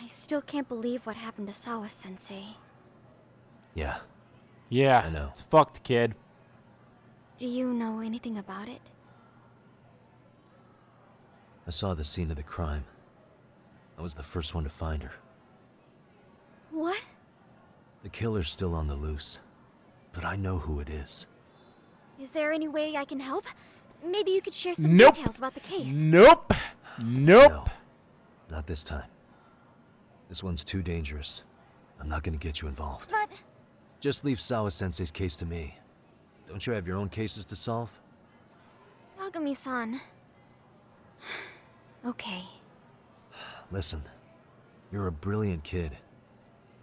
I still can't believe what happened to Sawa-sensei. Yeah. Yeah, I know. It's fucked, kid. Do you know anything about it? I saw the scene of the crime. I was the first one to find her. What? The killer's still on the loose, but I know who it is. Is there any way I can help? Maybe you could share some Nope. details about the case. Nope. Nope. No, not this time. This one's too dangerous. I'm not gonna get you involved. But... Just leave Sawa-sensei's case to me. Don't you have your own cases to solve? Yagami-san... Okay. Listen, you're a brilliant kid.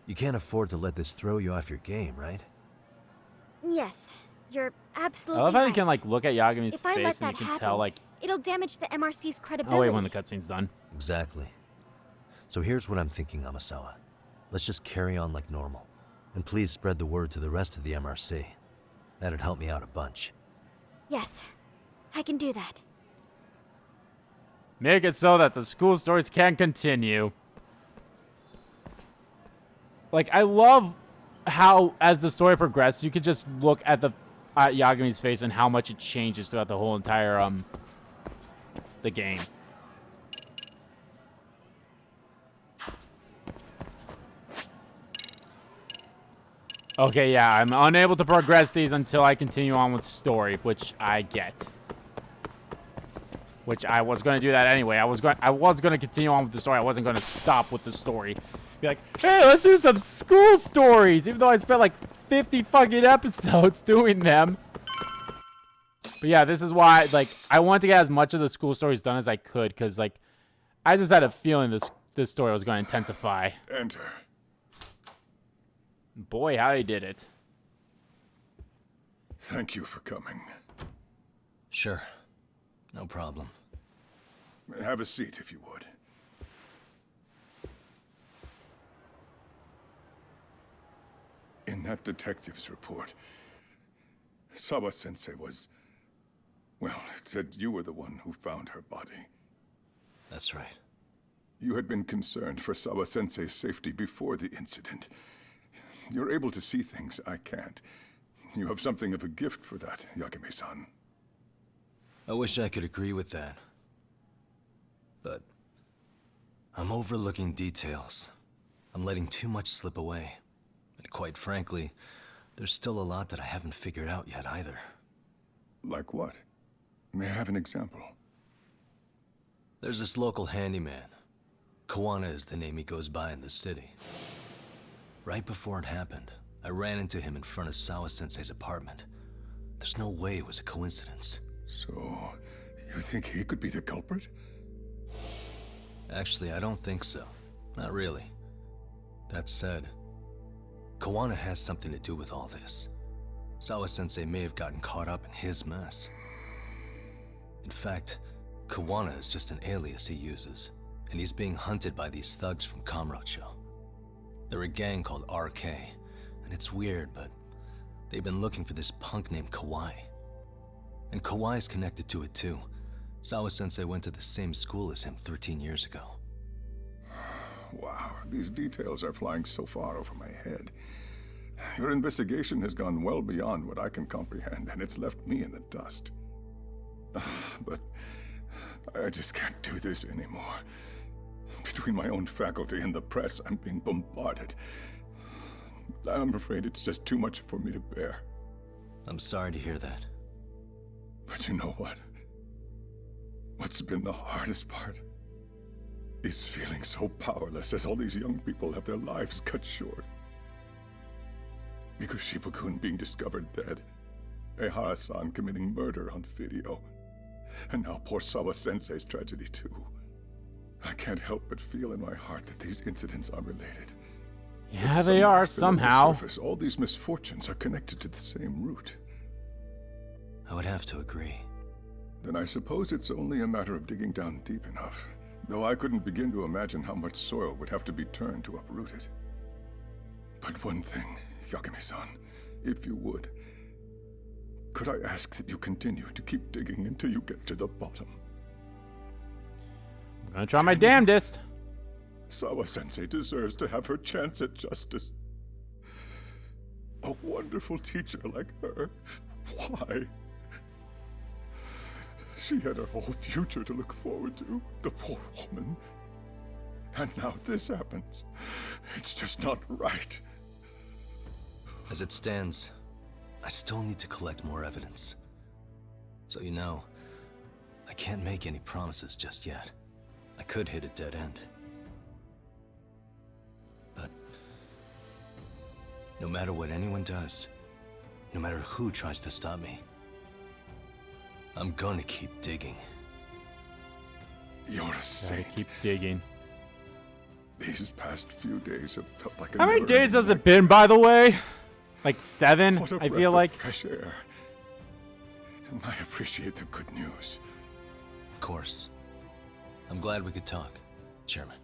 You can't afford to let this throw you off your game, right? Yes, you're I absolutely love how you right. can like look at Yagami's If I let face and that you can happen, tell like, it'll damage the MRC's credibility. oh wait, when the cutscene's done. Exactly. So here's what I'm thinking, Amasawa. Let's just carry on like normal. And please spread the word to the rest of the MRC. That'd help me out a bunch. Yes, I can do that. Make it so that the school stories can continue. Like, I love how, as the story progresses, you can just look at Yagami's face and how much it changes throughout the whole entire, the game. Okay, yeah, I'm unable to progress these until I continue on with story, which I get. Which I was going to do that anyway. I was going to continue on with the story. I wasn't going to stop with the story. Be like, hey, let's do some school stories, even though I spent like 50 fucking episodes doing them. But yeah, this is why, like, I wanted to get as much of the school stories done as I could, because, like, I just had a feeling this story was going to intensify. Enter. Boy, how he did it. Thank you for coming. Sure. No problem. Have a seat, if you would. In that detective's report, Sawa-sensei was... Well, it said you were the one who found her body. That's right. You had been concerned for Sawa-sensei's safety before the incident. You're able to see things I can't. You have something of a gift for that, Yagami-san. I wish I could agree with that. But I'm overlooking details. I'm letting too much slip away. And quite frankly, there's still a lot that I haven't figured out yet either. Like what? May I have an example? There's this local handyman. Kawana is the name he goes by in the city. Right before it happened, I ran into him in front of Sawa-sensei's apartment. There's no way it was a coincidence. So, you think he could be the culprit? Actually, I don't think so. Not really. That said, Kawana has something to do with all this. Sawa-sensei may have gotten caught up in his mess. In fact, Kawana is just an alias he uses, and he's being hunted by these thugs from Kamurocho. They're a gang called RK, and it's weird, but they've been looking for this punk named Kawai. And Kawai's connected to it too. Sawa-sensei went to the same school as him 13 years ago. Wow, these details are flying so far over my head. Your investigation has gone well beyond what I can comprehend, and it's left me in the dust. But I just can't do this anymore. Between my own faculty and the press, I'm being bombarded. I'm afraid it's just too much for me to bear. I'm sorry to hear that. But you know what? What's been the hardest part is feeling so powerless as all these young people have their lives cut short. Mikoshiba-kun being discovered dead, Ehara-san committing murder on video, and now poor Sawa-sensei's tragedy too. I can't help but feel in my heart that these incidents are related. Yeah, they are, somehow. On the surface, all these misfortunes are connected to the same root. I would have to agree. Then I suppose it's only a matter of digging down deep enough. Though I couldn't begin to imagine how much soil would have to be turned to uproot it. But one thing, Yagami-san, if you would, could I ask that you continue to keep digging until you get to the bottom? I'm gonna try my damnedest. Sawa-sensei deserves to have her chance at justice. A wonderful teacher like her. Why? She had her whole future to look forward to, the poor woman. And now this happens. It's just not right. As it stands, I still need to collect more evidence. So you know, I can't make any promises just yet. I could hit a dead end. But no matter what anyone does, no matter who tries to stop me, I'm gonna keep digging. You're a saint. Gotta keep digging. These past few days have felt like How many days has it been, by the way? Like 7, What a I breath feel of like. fresh air. And I appreciate the good news. Of course. I'm glad we could talk, Chairman.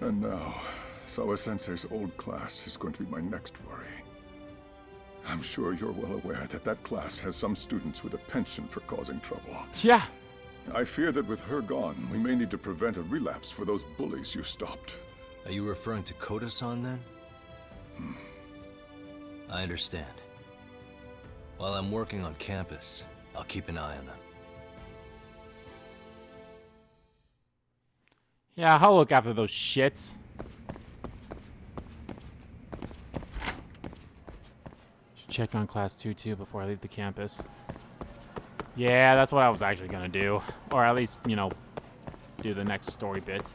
And now, Sawa-sensei's old class is going to be my next worry. I'm sure you're well aware that that class has some students with a penchant for causing trouble. Yeah. I fear that with her gone, we may need to prevent a relapse for those bullies you stopped. Are you referring to Koda-san then? I understand. While I'm working on campus, I'll keep an eye on them. Yeah, I'll look after those shits. Should check on class 2 too before I leave the campus. Yeah, that's what I was actually gonna do. Or at least, you know, do the next story bit.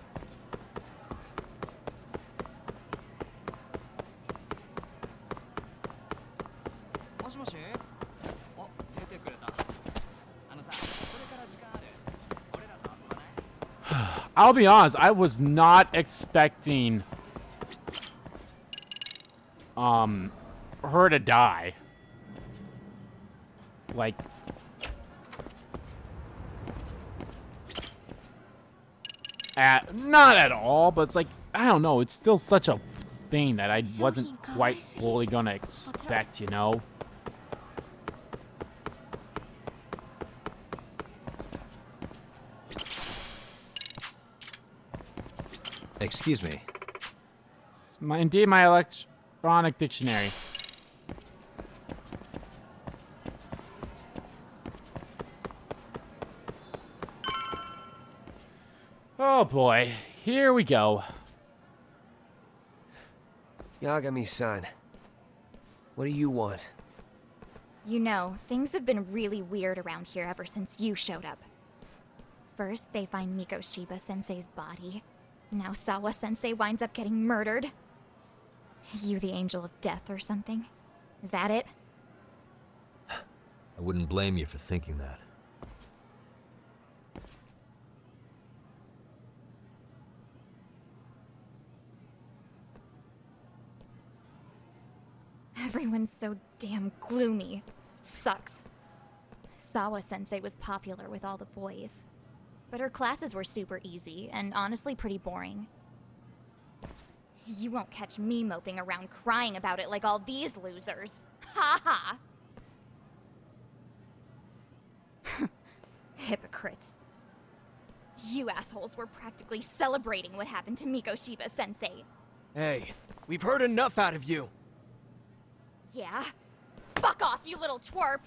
I'll be honest, I was not expecting her to die. Like not at all, but it's like, I don't know, it's still such a thing that I wasn't quite fully gonna expect, you know? Excuse me. Indeed, my electronic dictionary. Oh boy, here we go. Yagami-san, what do you want? You know, things have been really weird around here ever since you showed up. First, they find Mikoshiba-sensei's body. Now Sawa-sensei winds up getting murdered. You the angel of death or something? Is that it? I wouldn't blame you for thinking that. Everyone's so damn gloomy. It sucks. Sawa-sensei was popular with all the boys. But her classes were super easy, and honestly pretty boring. You won't catch me moping around crying about it like all these losers. Ha ha! Hypocrites. You assholes were practically celebrating what happened to Mikoshiba-sensei. Hey, we've heard enough out of you. Yeah? Fuck off, you little twerp!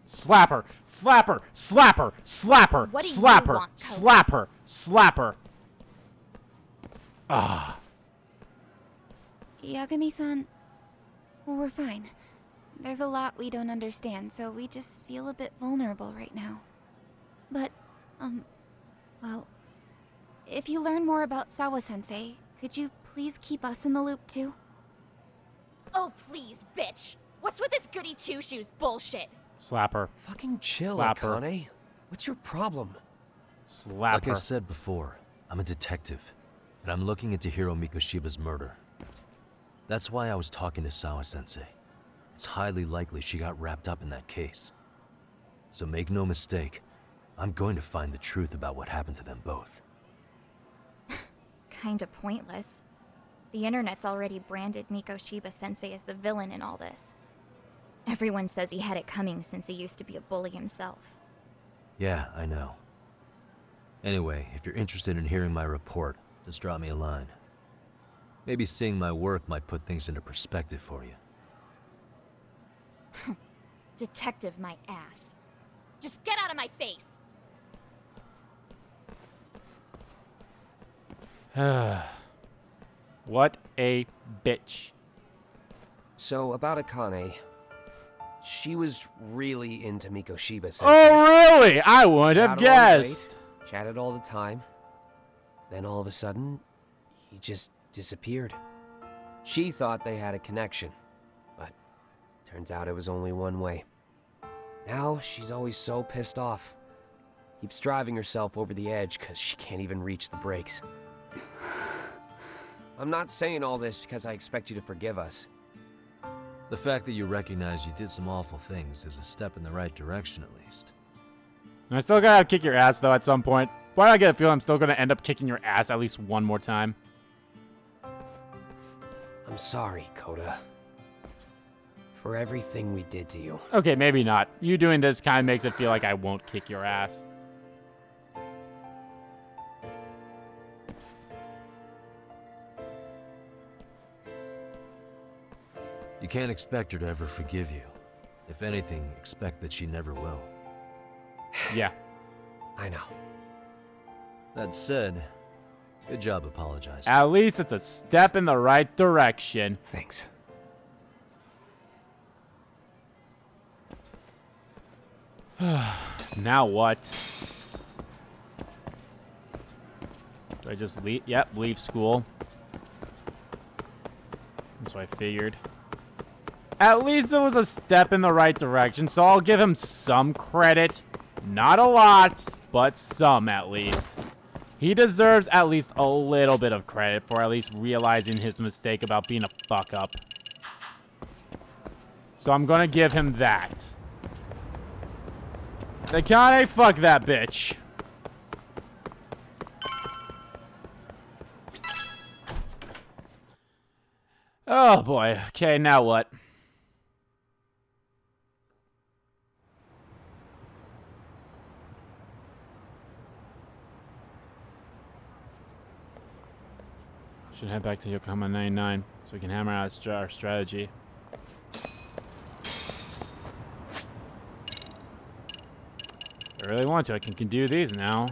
Slap her! Slap her! Slap her! Slap her! What do Slap you her! want, Cody? Slap her! Slap her! Ah. Yagami-san, we're fine. There's a lot we don't understand, so we just feel a bit vulnerable right now. But, well, if you learn more about Sawa-sensei, could you please keep us in the loop too? Oh, please, bitch! What's with this goody two-shoes bullshit? Slap her. Fucking chill, Slap her. Akane. What's your problem? Slap Like her. I said before, I'm a detective, and I'm looking into Hiro Mikoshiba's murder. That's why I was talking to Sawa-sensei. It's highly likely she got wrapped up in that case. So make no mistake, I'm going to find the truth about what happened to them both. Kinda pointless. The internet's already branded Mikoshiba-sensei as the villain in all this. Everyone says he had it coming since he used to be a bully himself. Yeah, I know. Anyway, if you're interested in hearing my report, just drop me a line. Maybe seeing my work might put things into perspective for you. Detective my ass. Just get out of my face! What a bitch. So, about Akane. She was really into Mikoshiba-sensei. Oh, really? I would have Got along great, guessed. chatted all the time. Then all of a sudden, he just disappeared. She thought they had a connection, but turns out it was only one way. Now, she's always so pissed off. Keeps driving herself over the edge because she can't even reach the brakes. I'm not saying all this because I expect you to forgive us. The fact that you recognize you did some awful things is a step in the right direction, at least. I still gotta kick your ass, though, at some point. Why do I get a feeling I'm still gonna end up kicking your ass at least one more time? I'm sorry, Koda. For everything we did to you. Okay, maybe not. You doing this kind of makes it feel like I won't kick your ass. You can't expect her to ever forgive you. If anything, expect that she never will. Yeah. I know. That said, good job apologizing. At least it's a step in the right direction. Thanks. Now what? Do I just leave? Yep, leave school. That's what I figured. At least it was a step in the right direction, so I'll give him some credit. Not a lot, but some at least. He deserves at least a little bit of credit for at least realizing his mistake about being a fuck up. So I'm gonna give him that. Akane, fuck that bitch. Oh boy. Okay, now what? Should head back to Yokohama 99 so we can hammer out our strategy. If I really want to, I can do these now.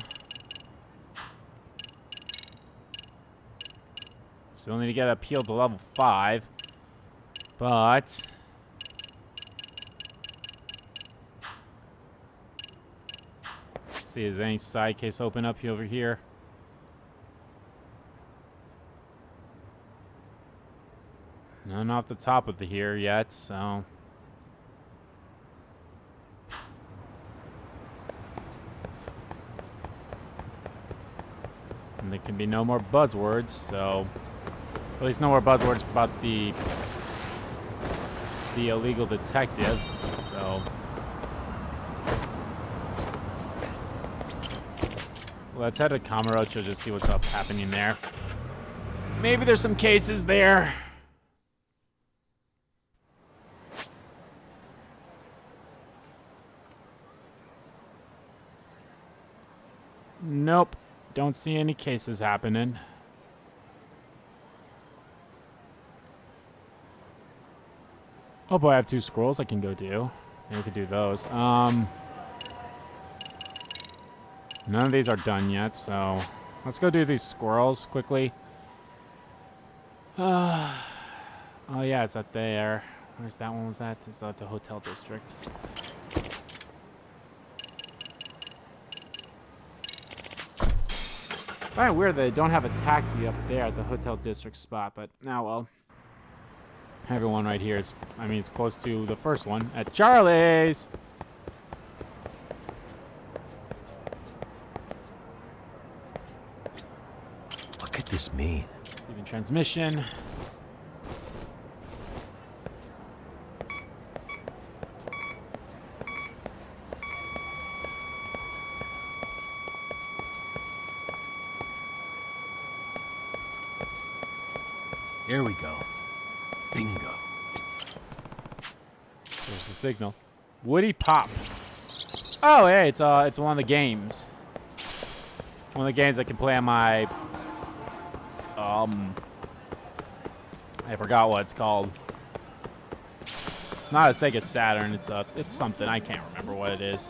Still need to get appeal to level 5. But see, is any side case open up over here? None off the top of the here yet, so. And there can be no more buzzwords, so. At least no more buzzwords about the illegal detective. So let's head to Kamurocho, just see what's up happening there. Maybe there's some cases there. Nope. Don't see any cases happening. Oh boy, I have 2 scrolls I can go do. Maybe we could do those. None of these are done yet, so let's go do these squirrels quickly. Oh yeah, it's up there. Where's that one was at? It's at the hotel district. Kind of weird that they don't have a taxi up there at the hotel district spot, but now well. Everyone right here is, I mean, it's close to the first one at Charlie's. What could this mean? Receiving transmission. Here we go. Bingo. There's the signal. Woody Pop. Oh, hey, it's one of the games. One of the games I can play on my I forgot what it's called. It's not a Sega Saturn, it's something, I can't remember what it is.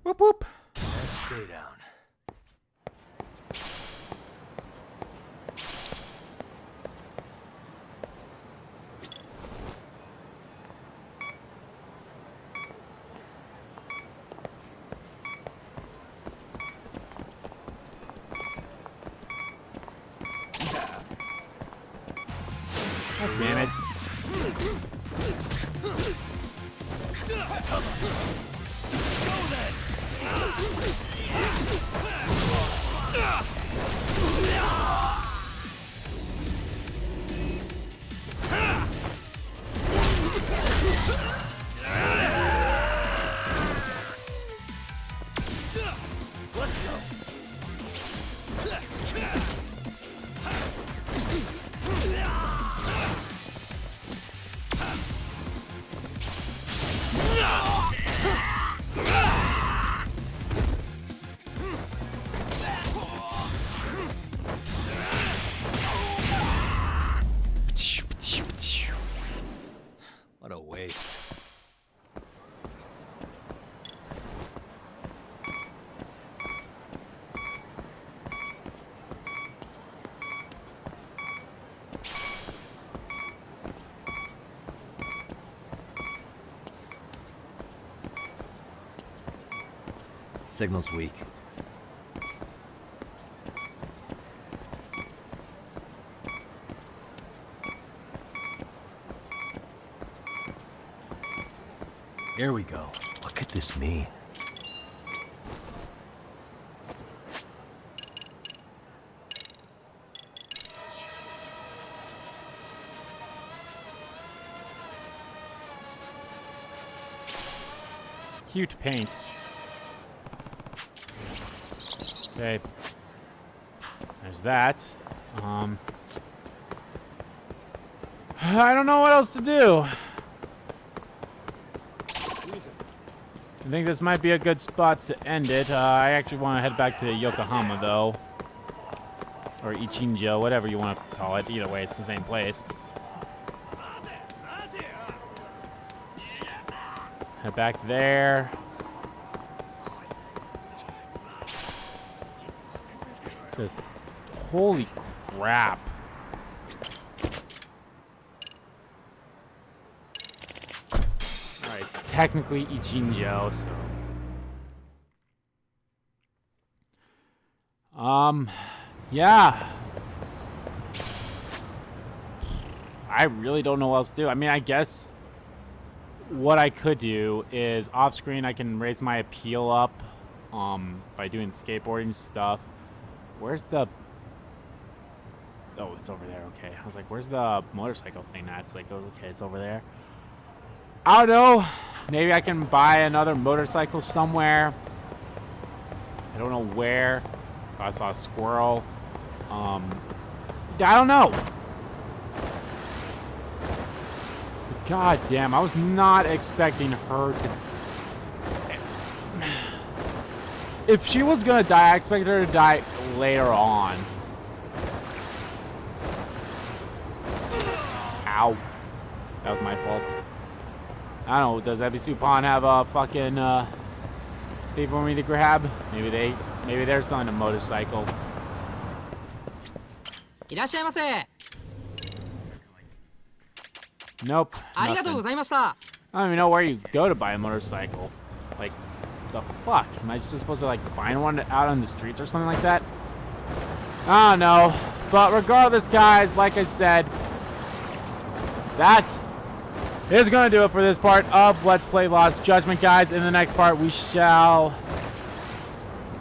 Whoop whoop. Let's stay down. God damn it. What a waste. Signal's weak. Here we go. What could this mean? Cute paint. Okay. There's that. I don't know what else to do. I think this might be a good spot to end it. I actually want to head back to Yokohama, though. Or Ichinjo, whatever you want to call it. Either way, it's the same place. Head back there. Just, holy crap. Alright, it's technically Ichinjo, so. Yeah. I really don't know what else to do. I mean, I guess what I could do is off screen I can raise my appeal up by doing skateboarding stuff. Where's the... Oh, it's over there. Okay. I was like, where's the motorcycle thing at? It's like, oh, okay, it's over there. I don't know. Maybe I can buy another motorcycle somewhere. I don't know where. Oh, I saw a squirrel. I don't know. God damn, I was not expecting her to... If she was gonna die, I expected her to die later on. Ow. That was my fault. I don't know, does Ebisu Pond have a fucking thing for me to grab? Maybe they're selling a motorcycle. Nope. Nothing. I don't even know where you go to buy a motorcycle. Like, the fuck? Am I just supposed to, like, find one out on the streets or something like that? I don't know. But regardless, guys, like I said, that is going to do it for this part of Let's Play Lost Judgment, guys. In the next part, we shall...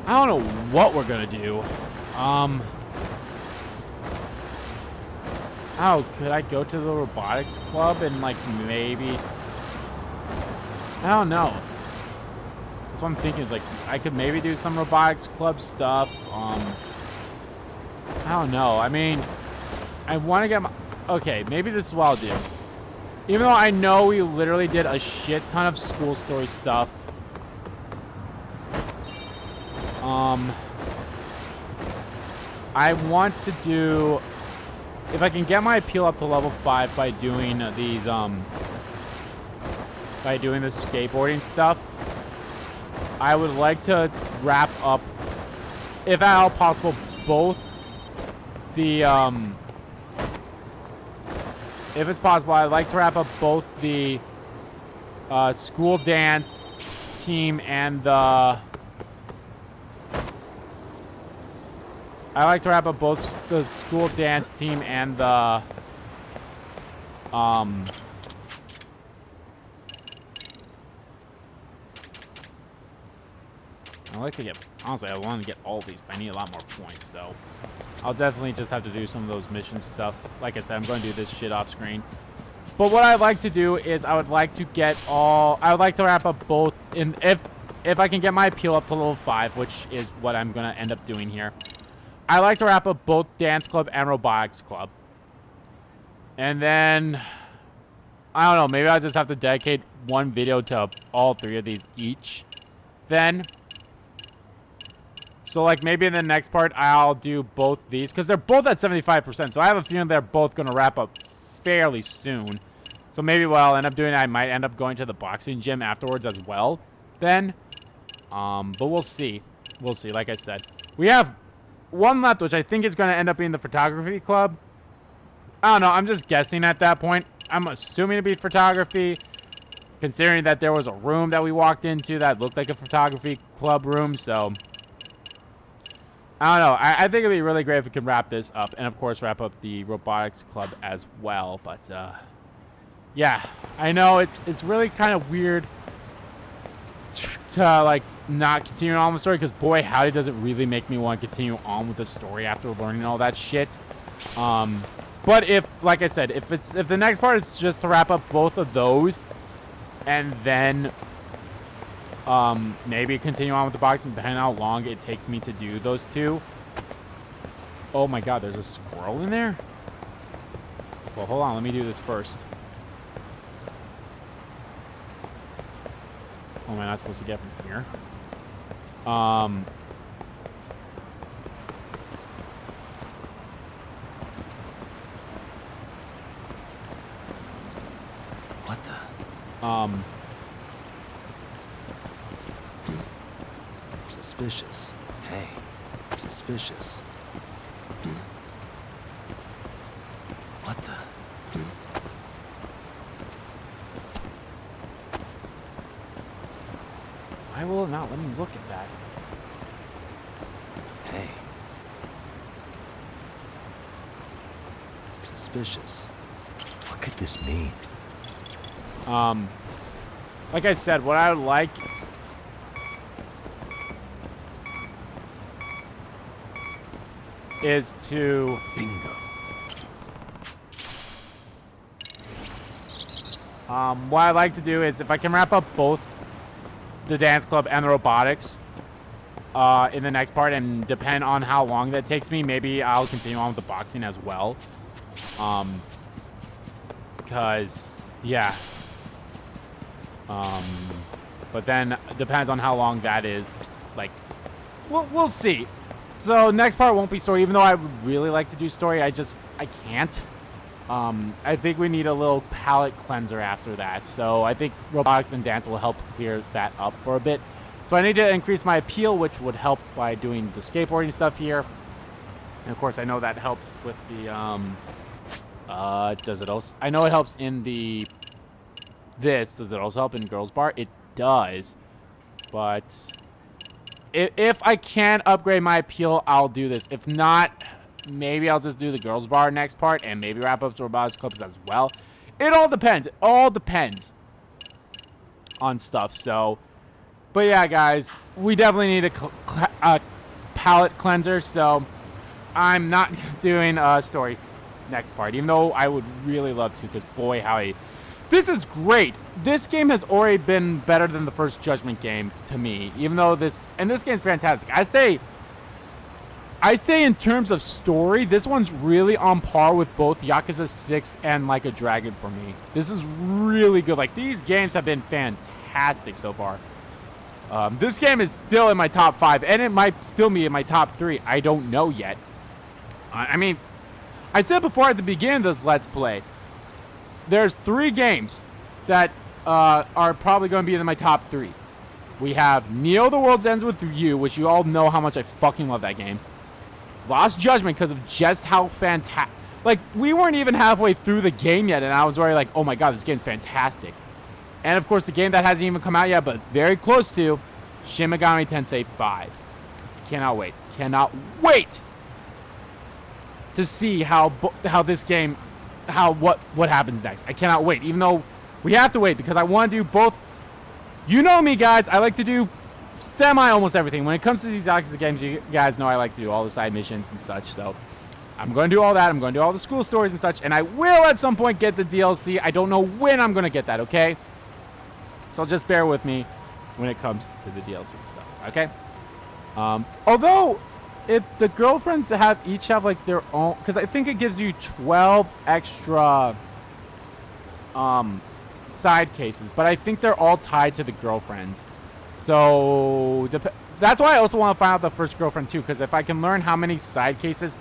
I don't know what we're going to do. Oh, could I go to the robotics club and, like, maybe... I don't know. That's what I'm thinking, is, like, I could maybe do some robotics club stuff. I don't know. I mean, I want to get my... Okay, maybe this is what I'll do. Even though I know we literally did a shit ton of school story stuff. I want to do... If I can get my appeal up to level 5 by doing these, by doing the skateboarding stuff, I would like to wrap up, if at all possible, both the, if it's possible, I'd like to wrap up both the, school dance team and the... I like to wrap up both the school dance team and the, I like to get, honestly, I want to get all these, but I need a lot more points, so I'll definitely just have to do some of those mission stuffs. Like I said, I'm going to do this shit off screen. But what I'd like to do is I would like to get all, I would like to wrap up both, in if I can get my appeal up to level 5, which is what I'm going to end up doing here. I like to wrap up both Dance Club and Robotics Club. And then, I don't know, maybe I'll just have to dedicate one video to all 3 of these each. Then, so like maybe in the next part, I'll do both these. Because they're both at 75%, so I have a feeling they're both going to wrap up fairly soon. So maybe what I'll end up doing, I might end up going to the boxing gym afterwards as well. Then, but we'll see. We'll see, like I said. We have... one left, which I think is going to end up being the photography club. I don't know. I'm just guessing at that point. I'm assuming to be photography, considering that there was a room that we walked into that looked like a photography club room. So, I don't know. I think it'd be really great if we could wrap this up. And, of course, wrap up the robotics club as well. But, yeah. I know it's really kind of weird to, like, not continue on with the story, because boy howdy does it really make me want to continue on with the story after learning all that shit. But if, like I said, if the next part is just to wrap up both of those and then maybe continue on with the boxing, depending on how long it takes me to do those two. Oh my god, there's a squirrel in there? Well, hold on, let me do this first. What am I not supposed to get from here? What the? Suspicious. Hey, suspicious. What the? Why will it not let me look at that? Hey. Suspicious. What could this mean? Like I said, what I would like is to bingo. What I'd like to do is if I can wrap up both the dance club and the robotics in the next part, and depend on how long that takes me, maybe I'll continue on with the boxing as well. Because yeah. But then depends on how long that is. Like, we'll see. So next part won't be story, even though I would really like to do story. I can't. I think we need a little palate cleanser after that. So I think robotics and dance will help clear that up for a bit. So I need to increase my appeal, which would help by doing the skateboarding stuff here. And of course, I know that helps with the does it also? I know it helps in the this. Does it also help in Girls Bar? It does. But if I can upgrade my appeal, I'll do this. If not, maybe I'll just do the Girls Bar next part and maybe wrap up robotics clubs as well. It all depends. It all depends on stuff. So, but yeah, guys, we definitely need a palate cleanser. So I'm not doing a story next part, even though I would really love to, because boy, howdy. This is great. This game has already been better than the first Judgment game to me, even though this game's fantastic. I say in terms of story, this one's really on par with both Yakuza 6 and Like a Dragon for me. This is really good. Like, these games have been fantastic so far. This game is still in my top 5, and it might still be in my top 3. I don't know yet. I mean, I said before at the beginning of this Let's Play, there's 3 games that are probably going to be in my top 3. We have Neo The World Ends With You, which you all know how much I fucking love that game. Lost Judgment, because of just how fantastic. Like, we weren't even halfway through the game yet, and I was already like, oh my god, this game's fantastic. And of course, the game that hasn't even come out yet, but it's very close to, Shin Megami Tensei 5. Cannot wait. Cannot wait to see how this game, what happens next. I cannot wait, even though we have to wait, because I want to do both. You know me, guys. I like to do almost everything. When it comes to these Yakuza games, you guys know I like to do all the side missions and such. So I'm going to do all that. I'm going to do all the school stories and such. And I will at some point get the DLC. I don't know when I'm going to get that, okay? So just bear with me when it comes to the DLC stuff, okay? Although, if the girlfriends each have like their own, because I think it gives you 12 extra side cases, but I think they're all tied to the girlfriends. So that's why I also want to find out the first girlfriend too, because if I can learn how many side cases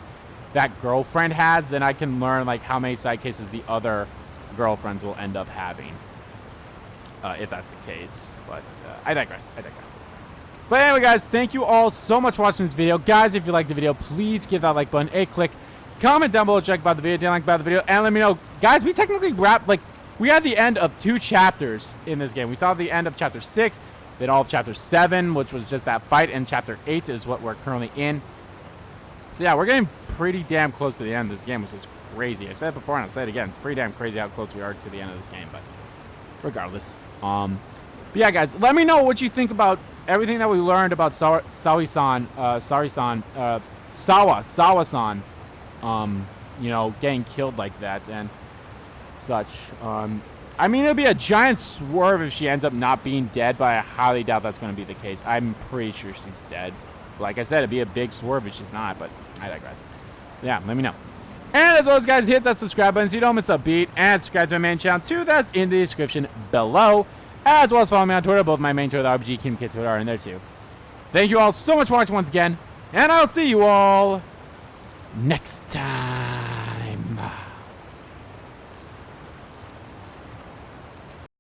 that girlfriend has, then I can learn like how many side cases the other girlfriends will end up having, if that's the case. But I digress. But anyway, guys, thank you all so much for watching this video. Guys, if you liked the video, please give that like button a click. Comment down below, check about the video, didn't like about the video, and let me know. Guys, we technically wrapped, like, we had the end of 2 chapters in this game. We saw the end of Chapter 6, then all of Chapter 7, which was just that fight, and Chapter 8 is what we're currently in. So yeah, we're getting pretty damn close to the end of this game, which is crazy. I said it before and I'll say it again. It's pretty damn crazy how close we are to the end of this game, but regardless. But yeah, guys, let me know what you think about everything that we learned about Sawa-san, you know, getting killed like that and such. I mean, it'd be a giant swerve if she ends up not being dead, but I highly doubt that's going to be the case. I'm pretty sure she's dead. Like I said, it'd be a big swerve if she's not, but I digress. So yeah, let me know. And as always, guys, hit that subscribe button so you don't miss a beat, and subscribe to my main channel too. That's in the description below. as well as follow me on Twitter. Both my main Twitter, the RPG Kingdom Kid Twitter, are in there too. Thank you all so much for watching once again, and I'll see you all next time.